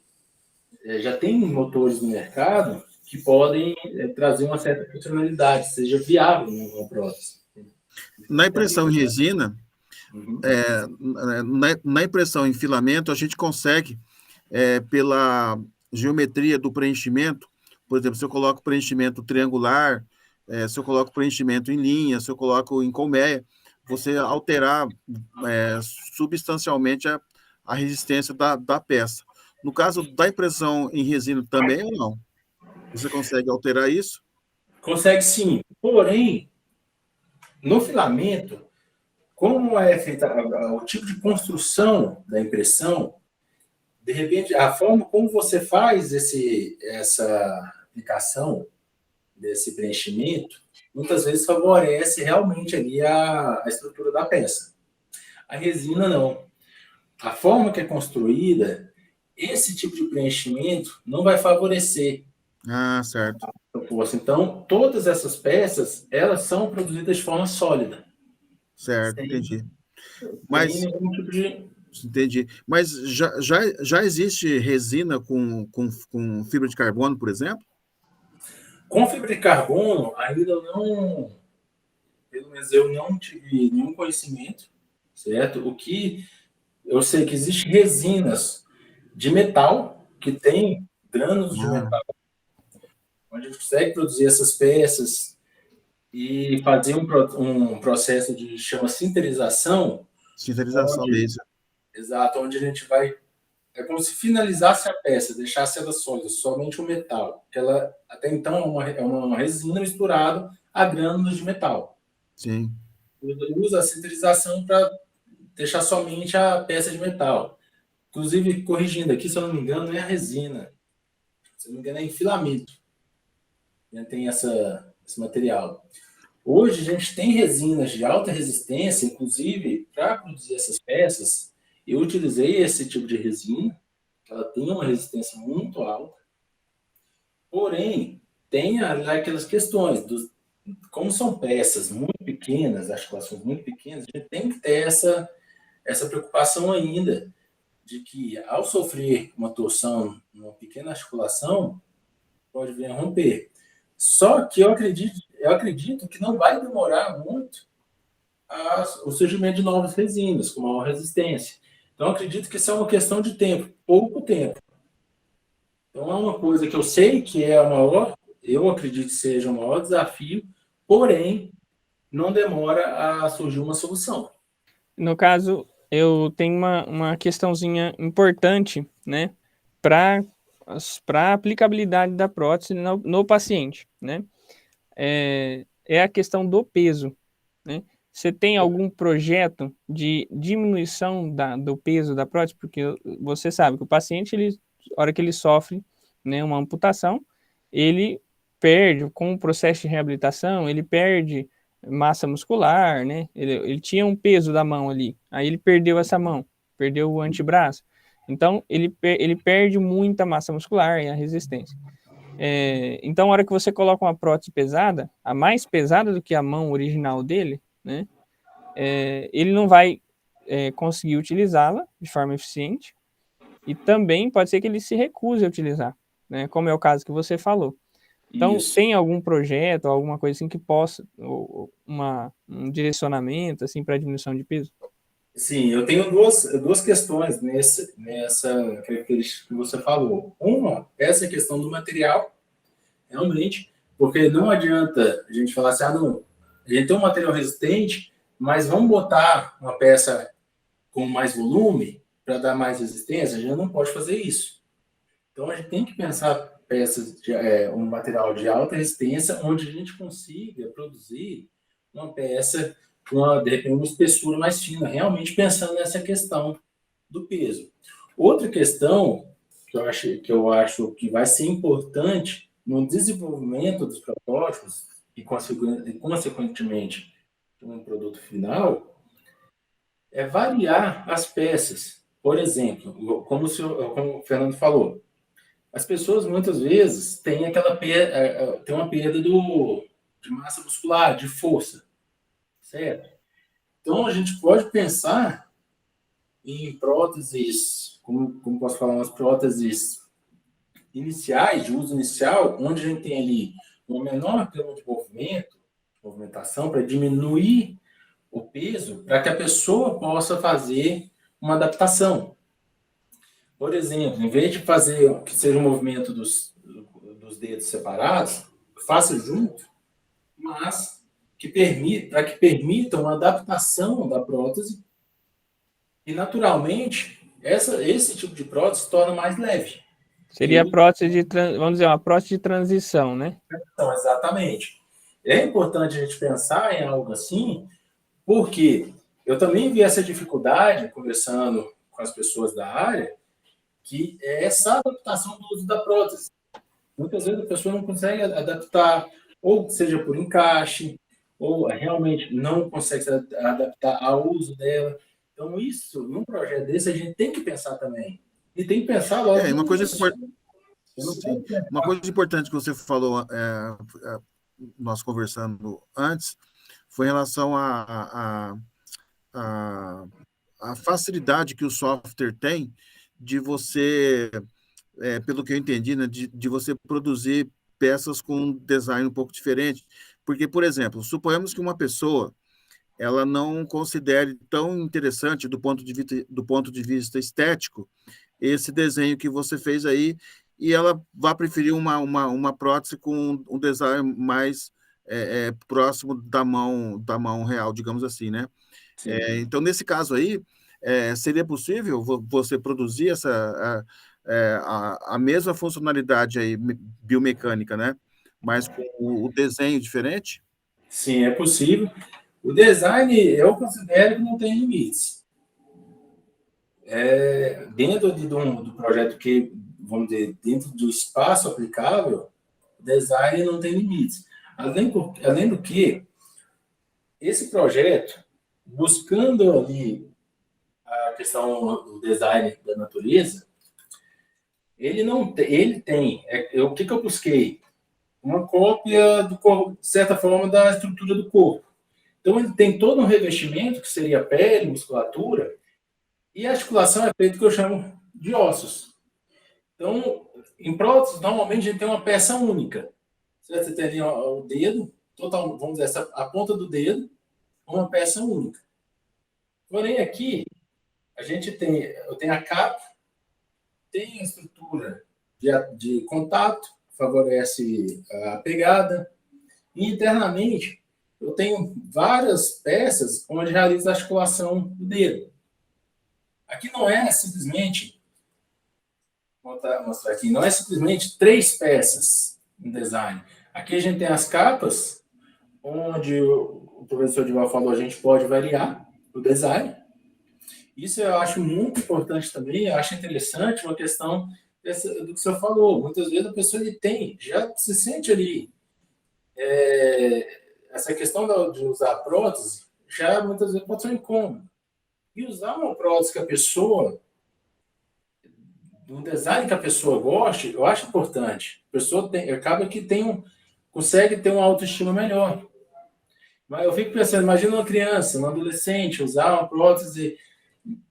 já tem motores no mercado que podem trazer uma certa funcionalidade, seja viável numa prótese. Na impressão em resina, na impressão em filamento, a gente consegue, pela geometria do preenchimento, por exemplo, se eu coloco preenchimento triangular, se eu coloco preenchimento em linha, se eu coloco em colmeia, você alterar substancialmente a resistência da peça. No caso da impressão em resina também ou não? Você consegue alterar isso? Consegue sim. Porém, no filamento, como é feita o tipo de construção da impressão, de repente, a forma como você faz essa aplicação desse preenchimento, muitas vezes favorece realmente ali a estrutura da peça. A resina não. A forma que é construída, esse tipo de preenchimento não vai favorecer Ah, certo. a força. Então, todas essas peças, elas são produzidas de forma sólida, Certo, sem, entendi. sem Mas, nenhum tipo de... entendi. Mas já existe resina com fibra de carbono, por exemplo? Com fibra de carbono, ainda não, pelo menos eu não tive nenhum conhecimento, certo? O que eu sei que existem resinas de metal, que tem grânulos de Ah, metal, onde a gente consegue produzir essas peças e fazer um processo de chama sinterização, sintetização onde, laser. exato, onde a gente vai, é como se finalizasse a peça, deixasse ela sólida, somente o metal, que ela até então é uma resina misturada a grânulos de metal. Sim. Usa a sinterização para deixar somente a peça de metal. Inclusive, corrigindo aqui, se eu não me engano, não é a resina, se eu não me engano, é em filamento. Né? Tem esse material. Hoje, a gente tem resinas de alta resistência, inclusive, para produzir essas peças, eu utilizei esse tipo de resina, ela tem uma resistência muito alta, porém, tem aquelas questões, como são peças muito pequenas, articulações muito pequenas, a gente tem que ter essa preocupação ainda, de que, ao sofrer uma torção numa pequena articulação, pode vir a romper. Só que eu acredito que não vai demorar muito o surgimento de novas resinas com maior resistência. Então, eu acredito que isso é uma questão de tempo, pouco tempo. Então, é uma coisa que eu sei que é a maior, eu acredito que seja o maior desafio, porém, não demora a surgir uma solução. No caso, eu tenho uma questãozinha importante, né, para a aplicabilidade da prótese no paciente, né? É a questão do peso, né? Você tem algum projeto de diminuição do peso da prótese? Porque você sabe que o paciente, a hora que ele sofre, né, uma amputação, ele perde, com o processo de reabilitação, ele perde massa muscular, né? Ele tinha um peso da mão ali, aí ele perdeu essa mão, perdeu o antebraço. Então, ele perde muita massa muscular e a resistência. Então, na hora que você coloca uma prótese pesada, a mais pesada do que a mão original dele, né? Ele não vai conseguir utilizá-la de forma eficiente e também pode ser que ele se recuse a utilizar, né? Como é o caso que você falou. Então, Isso. tem algum projeto, alguma coisa assim que possa, um direcionamento assim para diminuição de peso? Sim, eu tenho duas questões nessa característica que você falou. Uma, essa questão do material, realmente, porque não adianta a gente falar assim, não, a gente tem um material resistente, mas vamos botar uma peça com mais volume para dar mais resistência, a gente não pode fazer isso. Então, a gente tem que pensar peças um material de alta resistência, onde a gente consiga produzir uma peça com, de repente, uma espessura mais fina, realmente pensando nessa questão do peso. Outra questão que eu acho que vai ser importante no desenvolvimento dos protótipos e, consequentemente, um produto final, é variar as peças. Por exemplo, como o Fernando falou, as pessoas muitas vezes têm tem uma perda de massa muscular, de força, certo? Então a gente pode pensar em próteses, como posso falar, umas próteses iniciais, de uso inicial, onde a gente tem ali uma menor gama de movimentação, para diminuir o peso, para que a pessoa possa fazer uma adaptação. Por exemplo, em vez de fazer que seja um movimento dos dedos separados, faça junto, mas para que permita uma adaptação da prótese e, naturalmente, esse tipo de prótese se torna mais leve. Seria a prótese vamos dizer, uma prótese de transição, né? Então, exatamente. É importante a gente pensar em algo assim, porque eu também vi essa dificuldade, conversando com as pessoas da área, que é essa adaptação do uso da prótese. Muitas vezes a pessoa não consegue adaptar, ou seja por encaixe, ou realmente não consegue se adaptar ao uso dela. Então, isso, num projeto desse, a gente tem que pensar também. E tem que pensar logo Uma no coisa início. sim. Uma coisa importante que você falou, nós conversando antes, foi em relação à facilidade que o software tem de você, pelo que eu entendi, né, de você produzir peças com um design um pouco diferente. Porque, por exemplo, suponhamos que uma pessoa ela não considere tão interessante do ponto de vista estético esse desenho que você fez aí, e ela vai preferir uma prótese com um design mais próximo da mão real, digamos assim, né? Então, nesse caso aí, seria possível você produzir a mesma funcionalidade aí, biomecânica, né? Mas com o desenho diferente? Sim, é possível. O design, eu considero que não tem limites. Dentro do projeto que, vamos dizer, dentro do espaço aplicável, o design não tem limites. Além do que, esse projeto, buscando ali a questão do design da natureza, ele não tem, ele tem. O que eu busquei? Uma cópia, de certa forma, da estrutura do corpo. Então, ele tem todo um revestimento, que seria pele, musculatura, e a articulação é feita que eu chamo de ossos. Então, em próteses, normalmente a gente tem uma peça única. Você tem ali o dedo, total, vamos dizer, a ponta do dedo, uma peça única. Porém, aqui, eu tenho a capa, tem a estrutura de contato, favorece a pegada, e internamente eu tenho várias peças onde realiza a articulação do dedo. Aqui não é simplesmente, vou mostrar aqui, não é simplesmente 3 peças no design. Aqui a gente tem as capas, onde o professor Dival falou, a gente pode variar o design. Isso eu acho muito importante também, eu acho interessante uma questão do que o senhor falou. Muitas vezes a pessoa já se sente ali. Essa questão de usar prótese, já muitas vezes pode ser um incômodo. E usar uma prótese que a pessoa, um design que a pessoa goste, eu acho importante. A pessoa acaba que consegue ter uma autoestima melhor. Mas eu fico pensando, imagina uma criança, um adolescente, usar uma prótese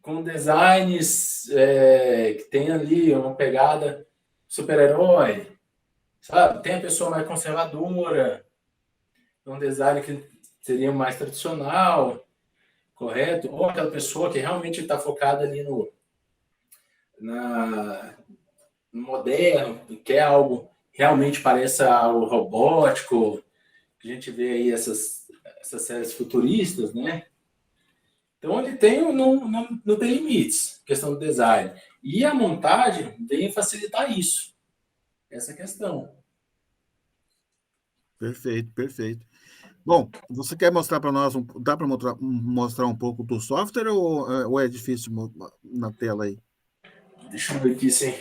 com designs que tem ali uma pegada super-herói, sabe? Tem a pessoa mais conservadora, um design que seria mais tradicional, correto? Ou aquela pessoa que realmente está focada ali no moderno, que quer algo realmente pareça algo robótico, que a gente vê aí essas séries futuristas, né? Então, não tem limites, questão do design. E a montagem vem facilitar isso, essa questão. Perfeito, perfeito. Bom, você quer mostrar para nós, dá para mostrar um pouco do software ou é difícil na tela aí? Deixa eu ver aqui, sim.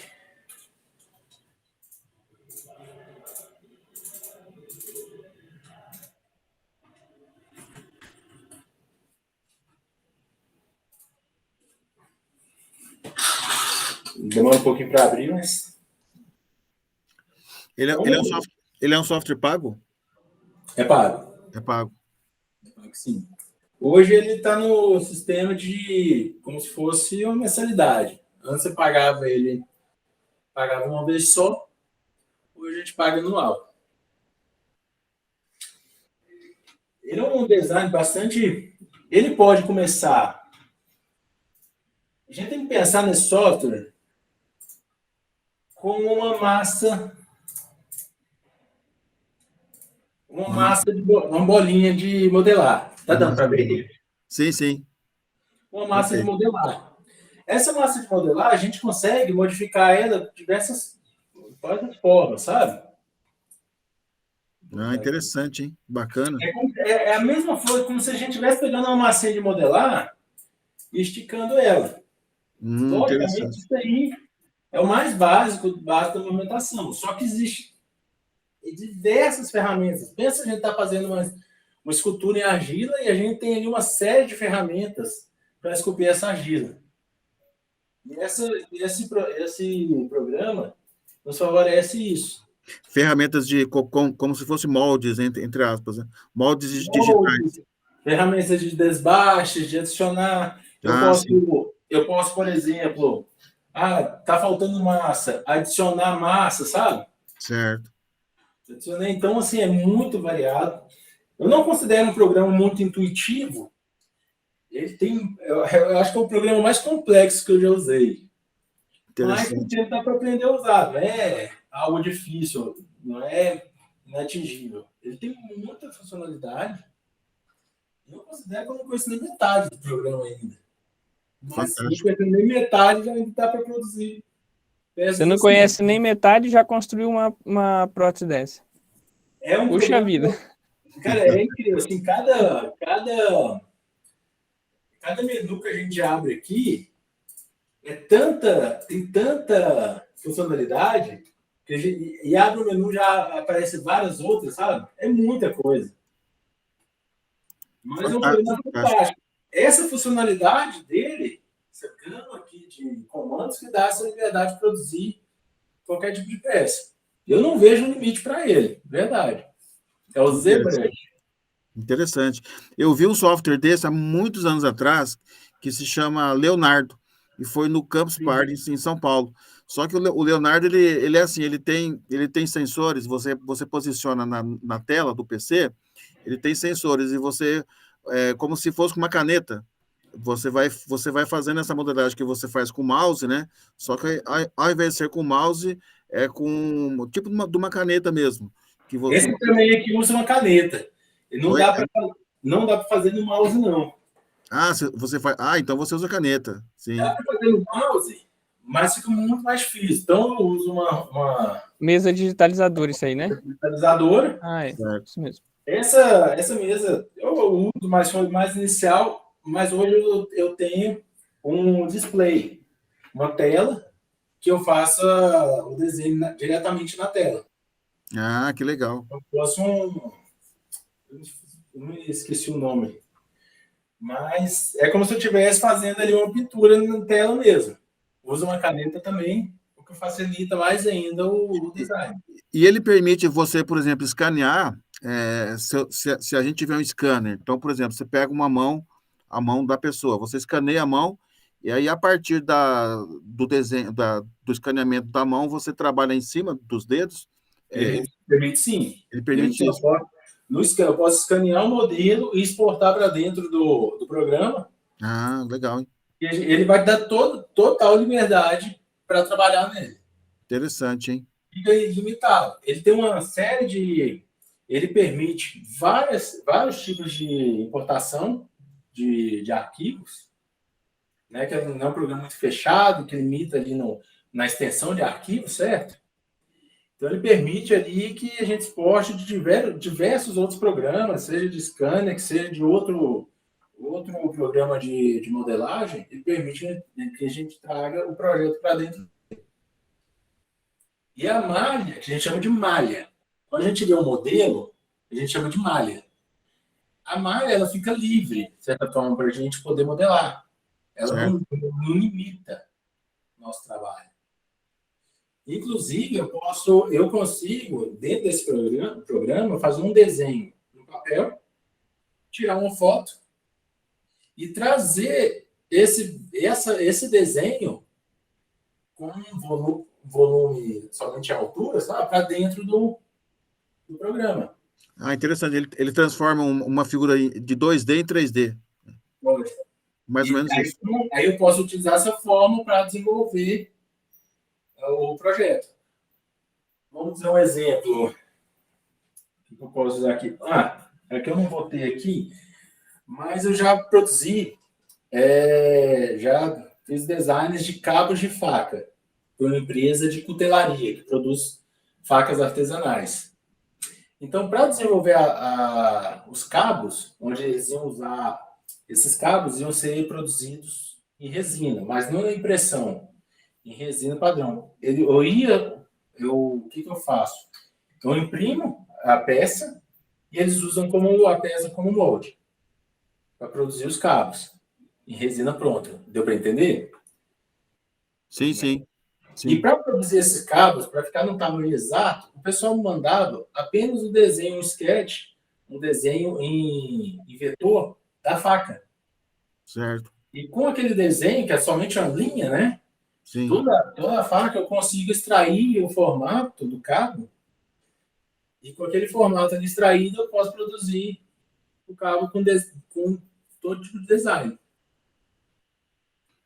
Demora um pouquinho para abrir, mas... Ele é um software pago? É pago. É pago. Sim. Hoje ele está no sistema de como se fosse uma mensalidade. Antes você pagava uma vez só, hoje a gente paga anual. Ele é um design bastante... Ele pode começar... A gente tem que pensar nesse software como uma massa uma bolinha de modelar. Tá dando para ver? Sim, sim. Uma massa de modelar. essa massa de modelar, a gente consegue modificar ela de diversas formas, sabe? Interessante, hein? Bacana. É a mesma coisa, como se a gente estivesse pegando uma massinha de modelar e esticando ela. Logicamente, isso aí é o mais básico da movimentação. Só que existe diversas ferramentas. Pensa, a gente está fazendo uma escultura em argila e a gente tem ali uma série de ferramentas para esculpir essa argila. E esse programa nos favorece isso. Ferramentas como se fossem moldes, entre aspas, né? Moldes digitais. Ferramentas de desbaste, de adicionar. Eu posso, por exemplo, tá faltando massa, adicionar massa, sabe? Certo. Então, assim, é muito variado. Eu não considero um programa muito intuitivo. Ele tem, eu acho que é o programa mais complexo que eu já usei. Mas ele dá para aprender a usar. Não é algo difícil, não é inatingível. Ele tem muita funcionalidade. Eu considero que eu não conheço nem metade do programa ainda. Mas se eu conhecer nem metade, já ainda dá para produzir. Você não conhece nem metade e já construiu uma prótese dessa. Puxa vida. Cara, é incrível. Assim, cada menu que a gente abre aqui tem tanta funcionalidade que e abre o menu, já aparece várias outras, sabe? É muita coisa. Mas é um programa fantástico. Essa funcionalidade dele, essa gama aqui de comandos, que dá essa liberdade de produzir qualquer tipo de peça. Eu não vejo um limite para ele, verdade. É o ZBrush. Interessante. Eu vi um software desse há muitos anos atrás, que se chama Leonardo, e foi no Campus Party, em São Paulo. Só que o Leonardo, ele é assim, ele tem sensores, você posiciona na tela do PC, ele tem sensores, e você, como se fosse com uma caneta, você vai fazendo essa modelagem que você faz com o mouse, né? Só que ao invés de ser com o mouse, é com tipo de uma caneta mesmo. Esse também aqui usa uma caneta. Não dá para fazer no mouse, não. Você faz. Então você usa caneta. Sim. Dá para fazer no mouse, mas fica muito mais difícil. Então eu uso uma mesa digitalizadora, isso aí, né? Digitalizadora. Isso mesmo. Essa mesa eu uso mais inicial, mas hoje eu tenho um display, uma tela que eu faça o desenho diretamente na tela. Que legal. Eu posso eu não esqueci o nome. Mas é como se eu estivesse fazendo ali uma pintura na tela mesmo. Uso uma caneta também, o que facilita mais ainda o design. E ele permite você, por exemplo, escanear, se a gente tiver um scanner. Então, por exemplo, você pega a mão da pessoa, você escaneia a mão, e aí, a partir do desenho, do escaneamento da mão, você trabalha em cima dos dedos. Ele permite sim. Ele permite isso. Eu posso escanear o modelo e exportar para dentro do programa. Legal, hein? E ele vai dar total liberdade para trabalhar nele. Interessante, hein? Fica ilimitado. Ele tem uma série ele permite vários tipos de importação de arquivos, né? Que não é um programa muito fechado, que limita ali na extensão de arquivos, certo? Então, ele permite ali que a gente exporte de diversos outros programas, seja de scanner, seja de outro programa de modelagem, ele permite que a gente traga o projeto para dentro. E a malha, que a gente chama de malha. Quando a gente vê um modelo, a gente chama de malha. A malha, ela fica livre, de certa forma, para a gente poder modelar. Ela não limita o nosso trabalho. Inclusive, eu consigo, dentro desse programa, fazer um desenho no papel, tirar uma foto e trazer esse desenho com um volume somente a altura, para dentro do programa. Interessante. Ele transforma uma figura de 2D em 3D. Mais ou menos isso. Aí eu posso utilizar essa forma para desenvolver o projeto. Vamos dizer um exemplo. O que eu posso usar aqui? É que eu não vou ter aqui, mas eu já produzi, já fiz designs de cabos de faca para uma empresa de cutelaria que produz facas artesanais. Então, para desenvolver os cabos, onde eles iam usar, esses cabos iam ser produzidos em resina, mas não na impressão, em resina padrão. O que eu faço? Eu imprimo a peça e eles usam a peça como molde para produzir os cabos em resina pronta. Deu para entender? Sim, sim. E para produzir esses cabos, para ficar no tamanho exato, o pessoal me mandava apenas o desenho, um sketch, um desenho em vetor da faca. Certo. E com aquele desenho, que é somente uma linha, né? Sim. Toda a faca eu consigo extrair o formato do cabo. E com aquele formato ali extraído, eu posso produzir o cabo com todo tipo de design.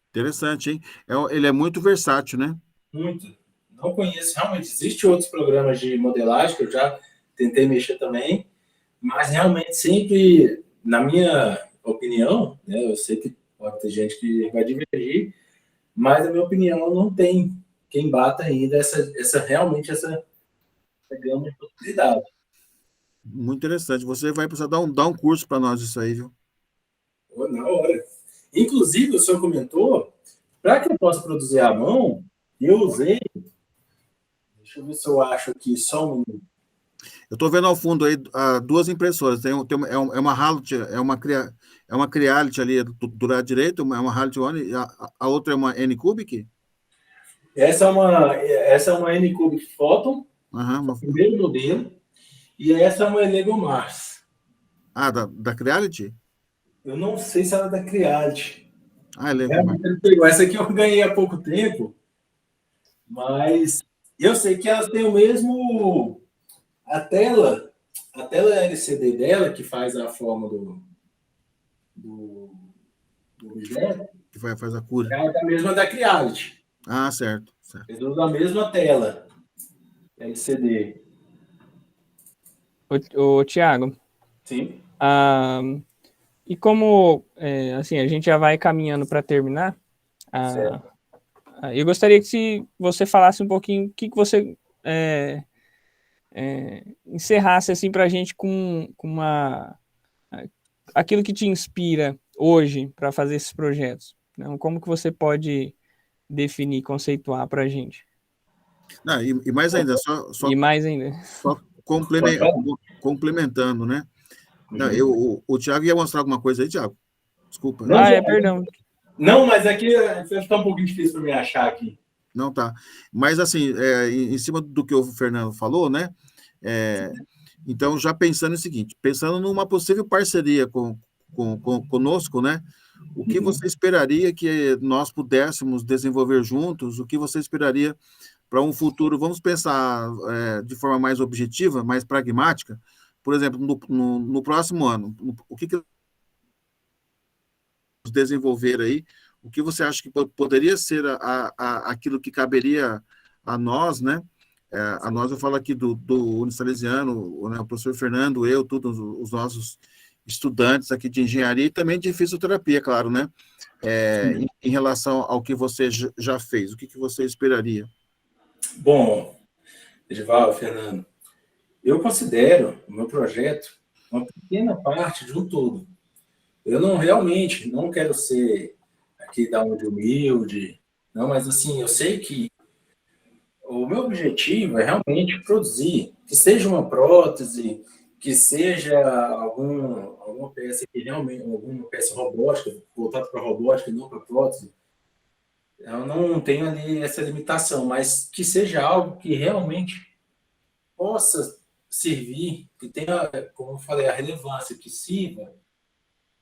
Interessante, hein? Ele é muito versátil, né? Muito. Não conheço, realmente. Existem outros programas de modelagem que eu já tentei mexer também, mas realmente sempre, na minha opinião, né, eu sei que pode ter gente que vai divergir, mas na minha opinião não tem quem bata ainda realmente essa gama de possibilidade. Muito interessante. Você vai precisar dar um curso para nós isso aí, viu? Na hora. Inclusive, o senhor comentou, para que eu possa produzir à mão, eu usei. Deixa eu ver se eu acho aqui só um minuto. Eu estou vendo ao fundo aí duas impressoras. É uma Halot, é uma Creality ali do lado direito, é uma Halot One, e a outra é uma N-Cubic? Essa é uma N-Cubic Photon, o primeiro modelo, e essa é uma Lego Mars. Da Creality? Eu não sei se ela é da Creality. Lego Mars. Essa aqui eu ganhei há pouco tempo, mas eu sei que elas têm o mesmo... A tela LCD dela, que faz a forma do objeto, Que faz a cura. é a mesma da Creality. Certo. Eles usam a mesma tela LCD. Ô, Thiago. Sim. E como, assim, a gente já vai caminhando para terminar, eu gostaria que você falasse um pouquinho o que você encerrasse assim para a gente com aquilo que te inspira hoje para fazer esses projetos. Então, como que você pode definir, conceituar para a gente? Não, e mais ainda, e mais ainda. Só complementando, né? Não, o Thiago ia mostrar alguma coisa aí, Thiago? Desculpa. Perdão. Não, mas aqui está um pouquinho difícil para me achar aqui. Não, tá. Mas, assim, em cima do que o Fernando falou, né? Então, já pensando no seguinte, pensando numa possível parceria conosco, né? O que você esperaria que nós pudéssemos desenvolver juntos? O que você esperaria para um futuro? Vamos pensar de forma mais objetiva, mais pragmática. Por exemplo, no próximo ano, o que desenvolver aí? O que você acha que poderia ser aquilo que caberia a nós, né? A nós, eu falo aqui do Unisalesiano, né, o professor Fernando, eu, todos os nossos estudantes aqui de engenharia e também de fisioterapia, claro, né? Em relação ao que você já fez, o que você esperaria? Bom, Edivaldo, Fernando, eu considero o meu projeto uma pequena parte de um todo. Eu realmente não quero ser aqui da onde humilde, não, mas assim, eu sei que o meu objetivo é realmente produzir, que seja uma prótese, que seja alguma peça que realmente, alguma peça robótica, voltada para robótica e não para prótese. Eu não tenho ali essa limitação, mas que seja algo que realmente possa servir, que tenha, como eu falei, a relevância, que sirva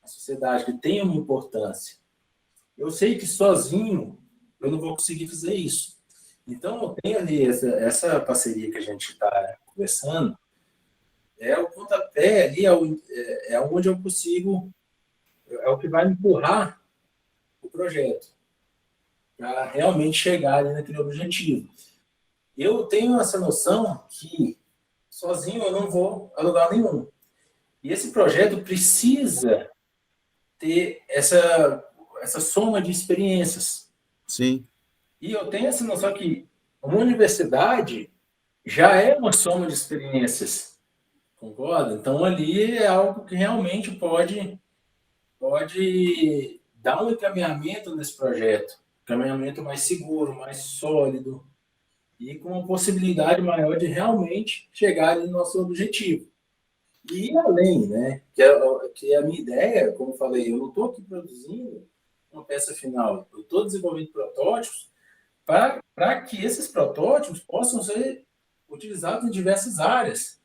a sociedade, que tenha uma importância. Eu sei que sozinho eu não vou conseguir fazer isso. Então, eu tenho ali essa parceria que a gente está conversando, o pontapé ali, é onde eu consigo, é o que vai me empurrar o projeto, para realmente chegar ali naquele objetivo. Eu tenho essa noção que sozinho eu não vou a lugar nenhum. E esse projeto precisa ter essa soma de experiências. Sim. E eu tenho essa noção que uma universidade já é uma soma de experiências, concorda? Então, ali é algo que realmente pode dar um encaminhamento nesse projeto, um encaminhamento mais seguro, mais sólido e com uma possibilidade maior de realmente chegar no nosso objetivo. E além, né, que a minha ideia, como eu falei, eu não estou aqui produzindo uma peça final, eu estou desenvolvendo protótipos para que esses protótipos possam ser utilizados em diversas áreas.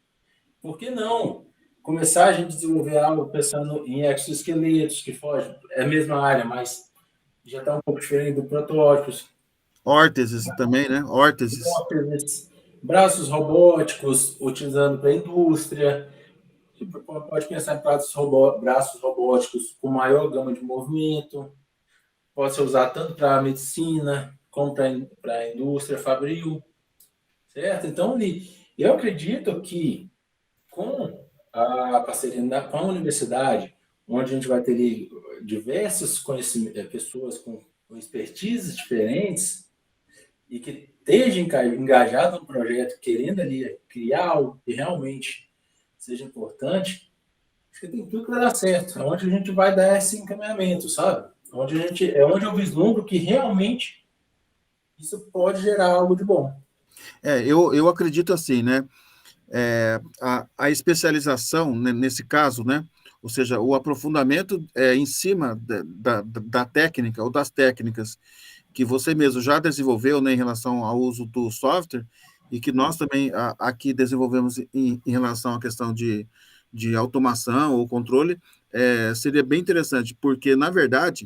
Por que não começar a gente desenvolver algo pensando em exoesqueletos, que foge, é a mesma área, mas já está um pouco diferente do protótipos. Órteses também, né? Órteses. Braços robóticos, utilizando para a indústria. Pode pensar em braços robóticos com maior gama de movimento. Pode ser usado tanto para a medicina como para a indústria fabril. Certo? Então, eu acredito que com a parceria com a universidade, onde a gente vai ter diversas pessoas com expertises diferentes e que estejam engajadas no projeto, querendo ali criar algo que realmente seja importante, acho que tem tudo para dar certo. É onde a gente vai dar esse encaminhamento, sabe? É onde eu vislumbro que realmente isso pode gerar algo de bom. Eu acredito assim, né? A especialização, né, nesse caso, né? Ou seja, o aprofundamento em cima da técnica ou das técnicas que você mesmo já desenvolveu, né, em relação ao uso do software e que nós também aqui desenvolvemos em relação à questão de automação ou controle, seria bem interessante, porque, na verdade,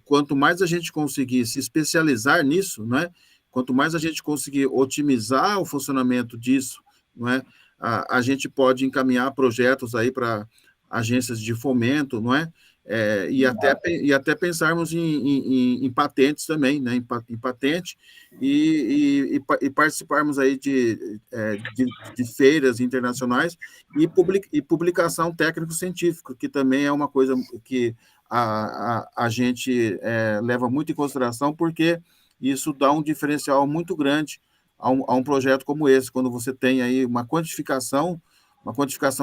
quanto mais a gente conseguir se especializar nisso, né, quanto mais a gente conseguir otimizar o funcionamento disso, não é, a gente pode encaminhar projetos aí para agências de fomento, não é? E até pensarmos em patentes também, né? Em patente e participarmos aí de feiras internacionais e publicação técnico-científica, que também é uma coisa que a gente leva muito em consideração, porque isso dá um diferencial muito grande a um projeto como esse, quando você tem aí uma quantificação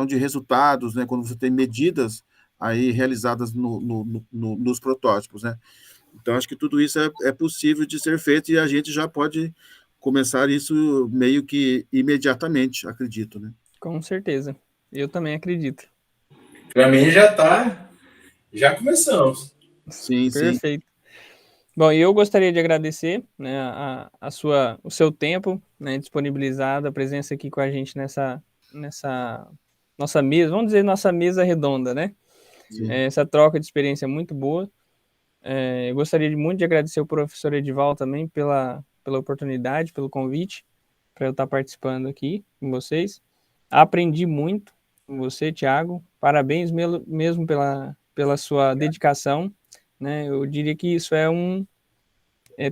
de resultados, né? Quando você tem medidas aí realizadas nos protótipos, né? Então, acho que tudo isso é possível de ser feito e a gente já pode começar isso meio que imediatamente, acredito, né? Com certeza. Eu também acredito. Para mim já começamos. Sim, sim. Perfeito. Bom, e eu gostaria de agradecer, né, o seu tempo, né, disponibilizado, a presença aqui com a gente nessa nossa mesa, vamos dizer nossa mesa redonda, né? Essa troca de experiência é muito boa. Eu gostaria muito de agradecer o professor Edival também pela oportunidade, pelo convite, para eu estar participando aqui com vocês. Aprendi muito com você, Thiago. Parabéns mesmo pela sua dedicação, né? Eu diria que isso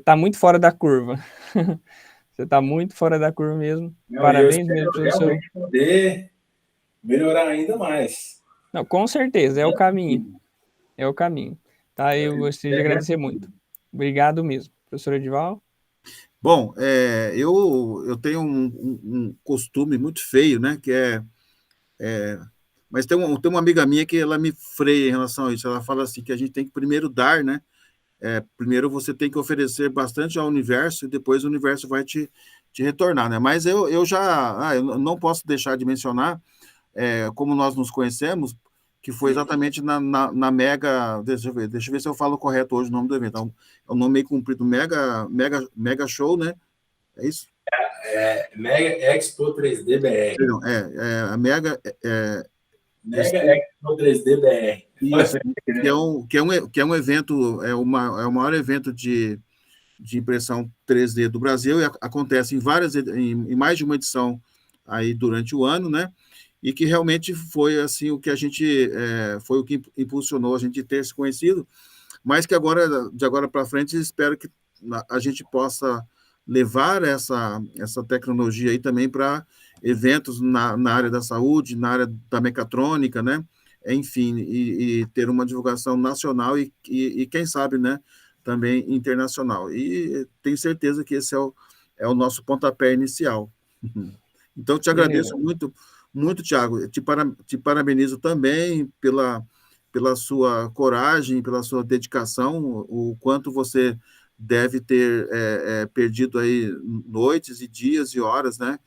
tá muito fora da curva. Você está muito fora da curva mesmo. Não, Parabéns mesmo pelo seu... realmente poder melhorar ainda mais. Não, com certeza, é o caminho. É o caminho. Tá? Eu gostaria de agradecer muito. Obrigado mesmo. Professor Edival? Bom, eu tenho um costume muito feio, né? Mas tem uma amiga minha que ela me freia em relação a isso. Ela fala assim que a gente tem que primeiro dar, né? Primeiro você tem que oferecer bastante ao universo e depois o universo vai te retornar, né? Mas eu não posso deixar de mencionar como nós nos conhecemos, que foi exatamente na Mega. Deixa eu ver se eu falo correto hoje o nome do evento. É um nome meio comprido, Mega Show, né? É isso? Mega Expo 3D BR. Não, a Mega. Mega Expo 3D BR. Isso, que é um evento, é o maior evento de impressão 3D do Brasil, e acontece em mais de uma edição aí durante o ano, né? E que realmente foi assim o que foi o que impulsionou a gente ter se conhecido, mas que de agora para frente espero que a gente possa levar essa tecnologia aí também para eventos na área da saúde, na área da mecatrônica, né? Enfim, e ter uma divulgação nacional e quem sabe, né? também internacional. E tenho certeza que esse é o nosso pontapé inicial. Então, te agradeço muito, muito, Thiago. Te parabenizo também pela sua coragem, pela sua dedicação, o quanto você deve ter perdido aí noites e dias e horas, né?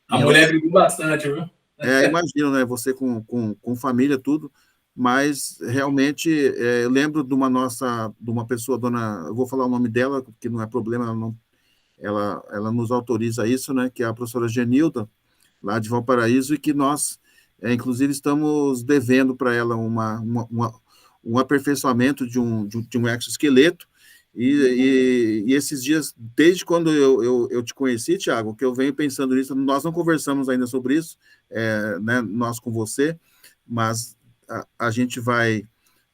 A mulher brigou bastante, viu? Imagino, né? Você com família, tudo, mas realmente eu lembro de uma pessoa, eu vou falar o nome dela, porque não é problema, ela nos autoriza isso, né? Que é a professora Genilda, lá de Valparaíso, e que nós, inclusive, estamos devendo para ela um aperfeiçoamento de um exoesqueleto. E esses dias, desde quando eu te conheci, Thiago, que eu venho pensando nisso, nós não conversamos ainda sobre isso, né, nós com você, mas a gente vai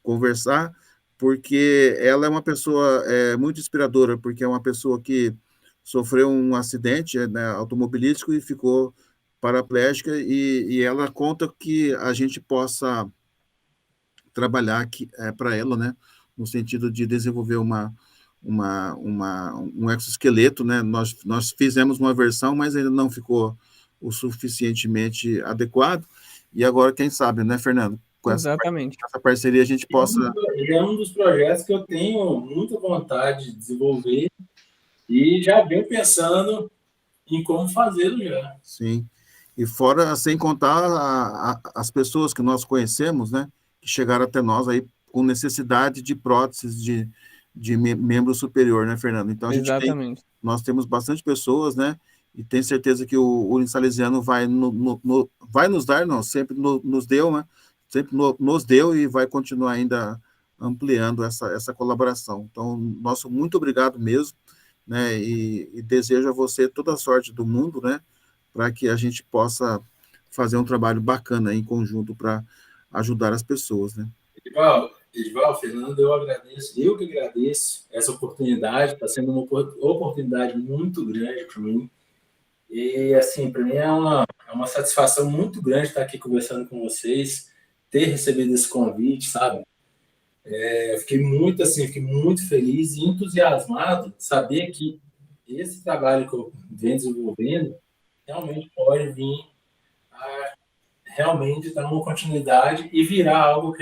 conversar, porque ela é uma pessoa muito inspiradora, porque é uma pessoa que sofreu um acidente, né, automobilístico e ficou paraplégica, e ela conta que a gente possa trabalhar aqui para ela, né, no sentido de desenvolver um exoesqueleto, né? Nós fizemos uma versão, mas ainda não ficou o suficientemente adequado, e agora, quem sabe, né, Fernando? Com essa parceria a gente possa... É um dos projetos que eu tenho muita vontade de desenvolver e já venho pensando em como fazê-lo já. Sim. E fora, sem contar as pessoas que nós conhecemos, né, que chegaram até nós aí com necessidade de próteses de membro superior, né, Fernando? Então, nós temos bastante pessoas, né, e tenho certeza que o Unisalesiano vai nos dar, não, sempre nos deu, né, sempre nos deu e vai continuar ainda ampliando essa colaboração. Então, nosso muito obrigado mesmo, né, e desejo a você toda a sorte do mundo, né, para que a gente possa fazer um trabalho bacana em conjunto para ajudar as pessoas, né? Edival, Fernando, eu que agradeço essa oportunidade, está sendo uma oportunidade muito grande para mim, e assim, para mim é uma satisfação muito grande estar aqui conversando com vocês, ter recebido esse convite, sabe? Eu fiquei muito feliz e entusiasmado de saber que esse trabalho que eu venho desenvolvendo realmente pode vir a realmente dar uma continuidade e virar algo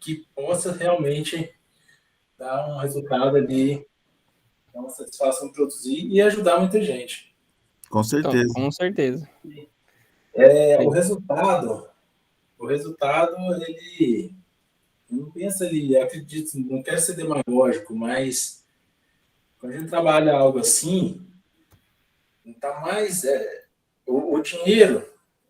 que possa realmente dar um resultado ali, dar uma satisfação de produzir e ajudar muita gente. Com certeza. Com certeza. O resultado, ele... Eu não penso ali, acredito, não quero ser demagógico, mas quando a gente trabalha algo assim, não tá mais... o dinheiro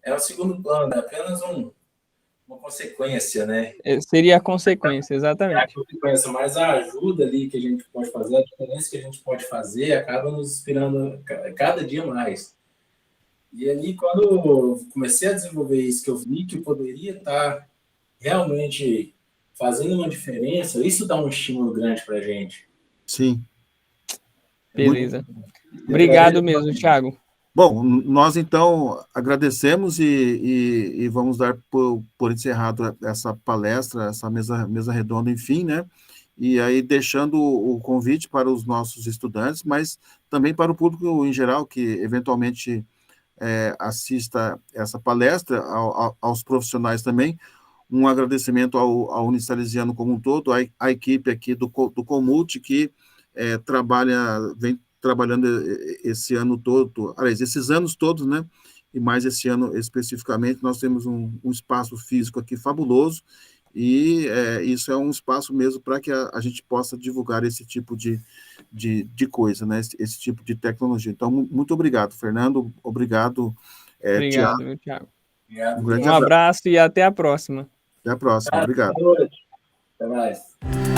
é o segundo plano, é apenas uma consequência, né? Seria a consequência, exatamente. É a consequência, mas a ajuda ali que a gente pode fazer, a diferença que a gente pode fazer, acaba nos inspirando cada dia mais. E ali, quando eu comecei a desenvolver isso, que eu vi que eu poderia estar realmente fazendo uma diferença, isso dá um estímulo grande para a gente. Sim. Beleza. Obrigado mesmo, Thiago. Bom, nós então agradecemos e vamos dar por encerrado essa palestra, essa mesa redonda, enfim, né? E aí deixando o convite para os nossos estudantes, mas também para o público em geral que eventualmente assista essa palestra, aos profissionais também, um agradecimento ao Unisalesiano como um todo, à equipe aqui do Comult, que vem trabalhando esse ano todo, aliás, esses anos todos, né? E mais esse ano especificamente, nós temos um espaço físico aqui fabuloso, e isso é um espaço mesmo para que a gente possa divulgar esse tipo de coisa, né? Esse tipo de tecnologia. Então, muito obrigado, Fernando, obrigado, Obrigado, Thiago. Um grande abraço e até a próxima. Até a próxima, obrigado. Até mais.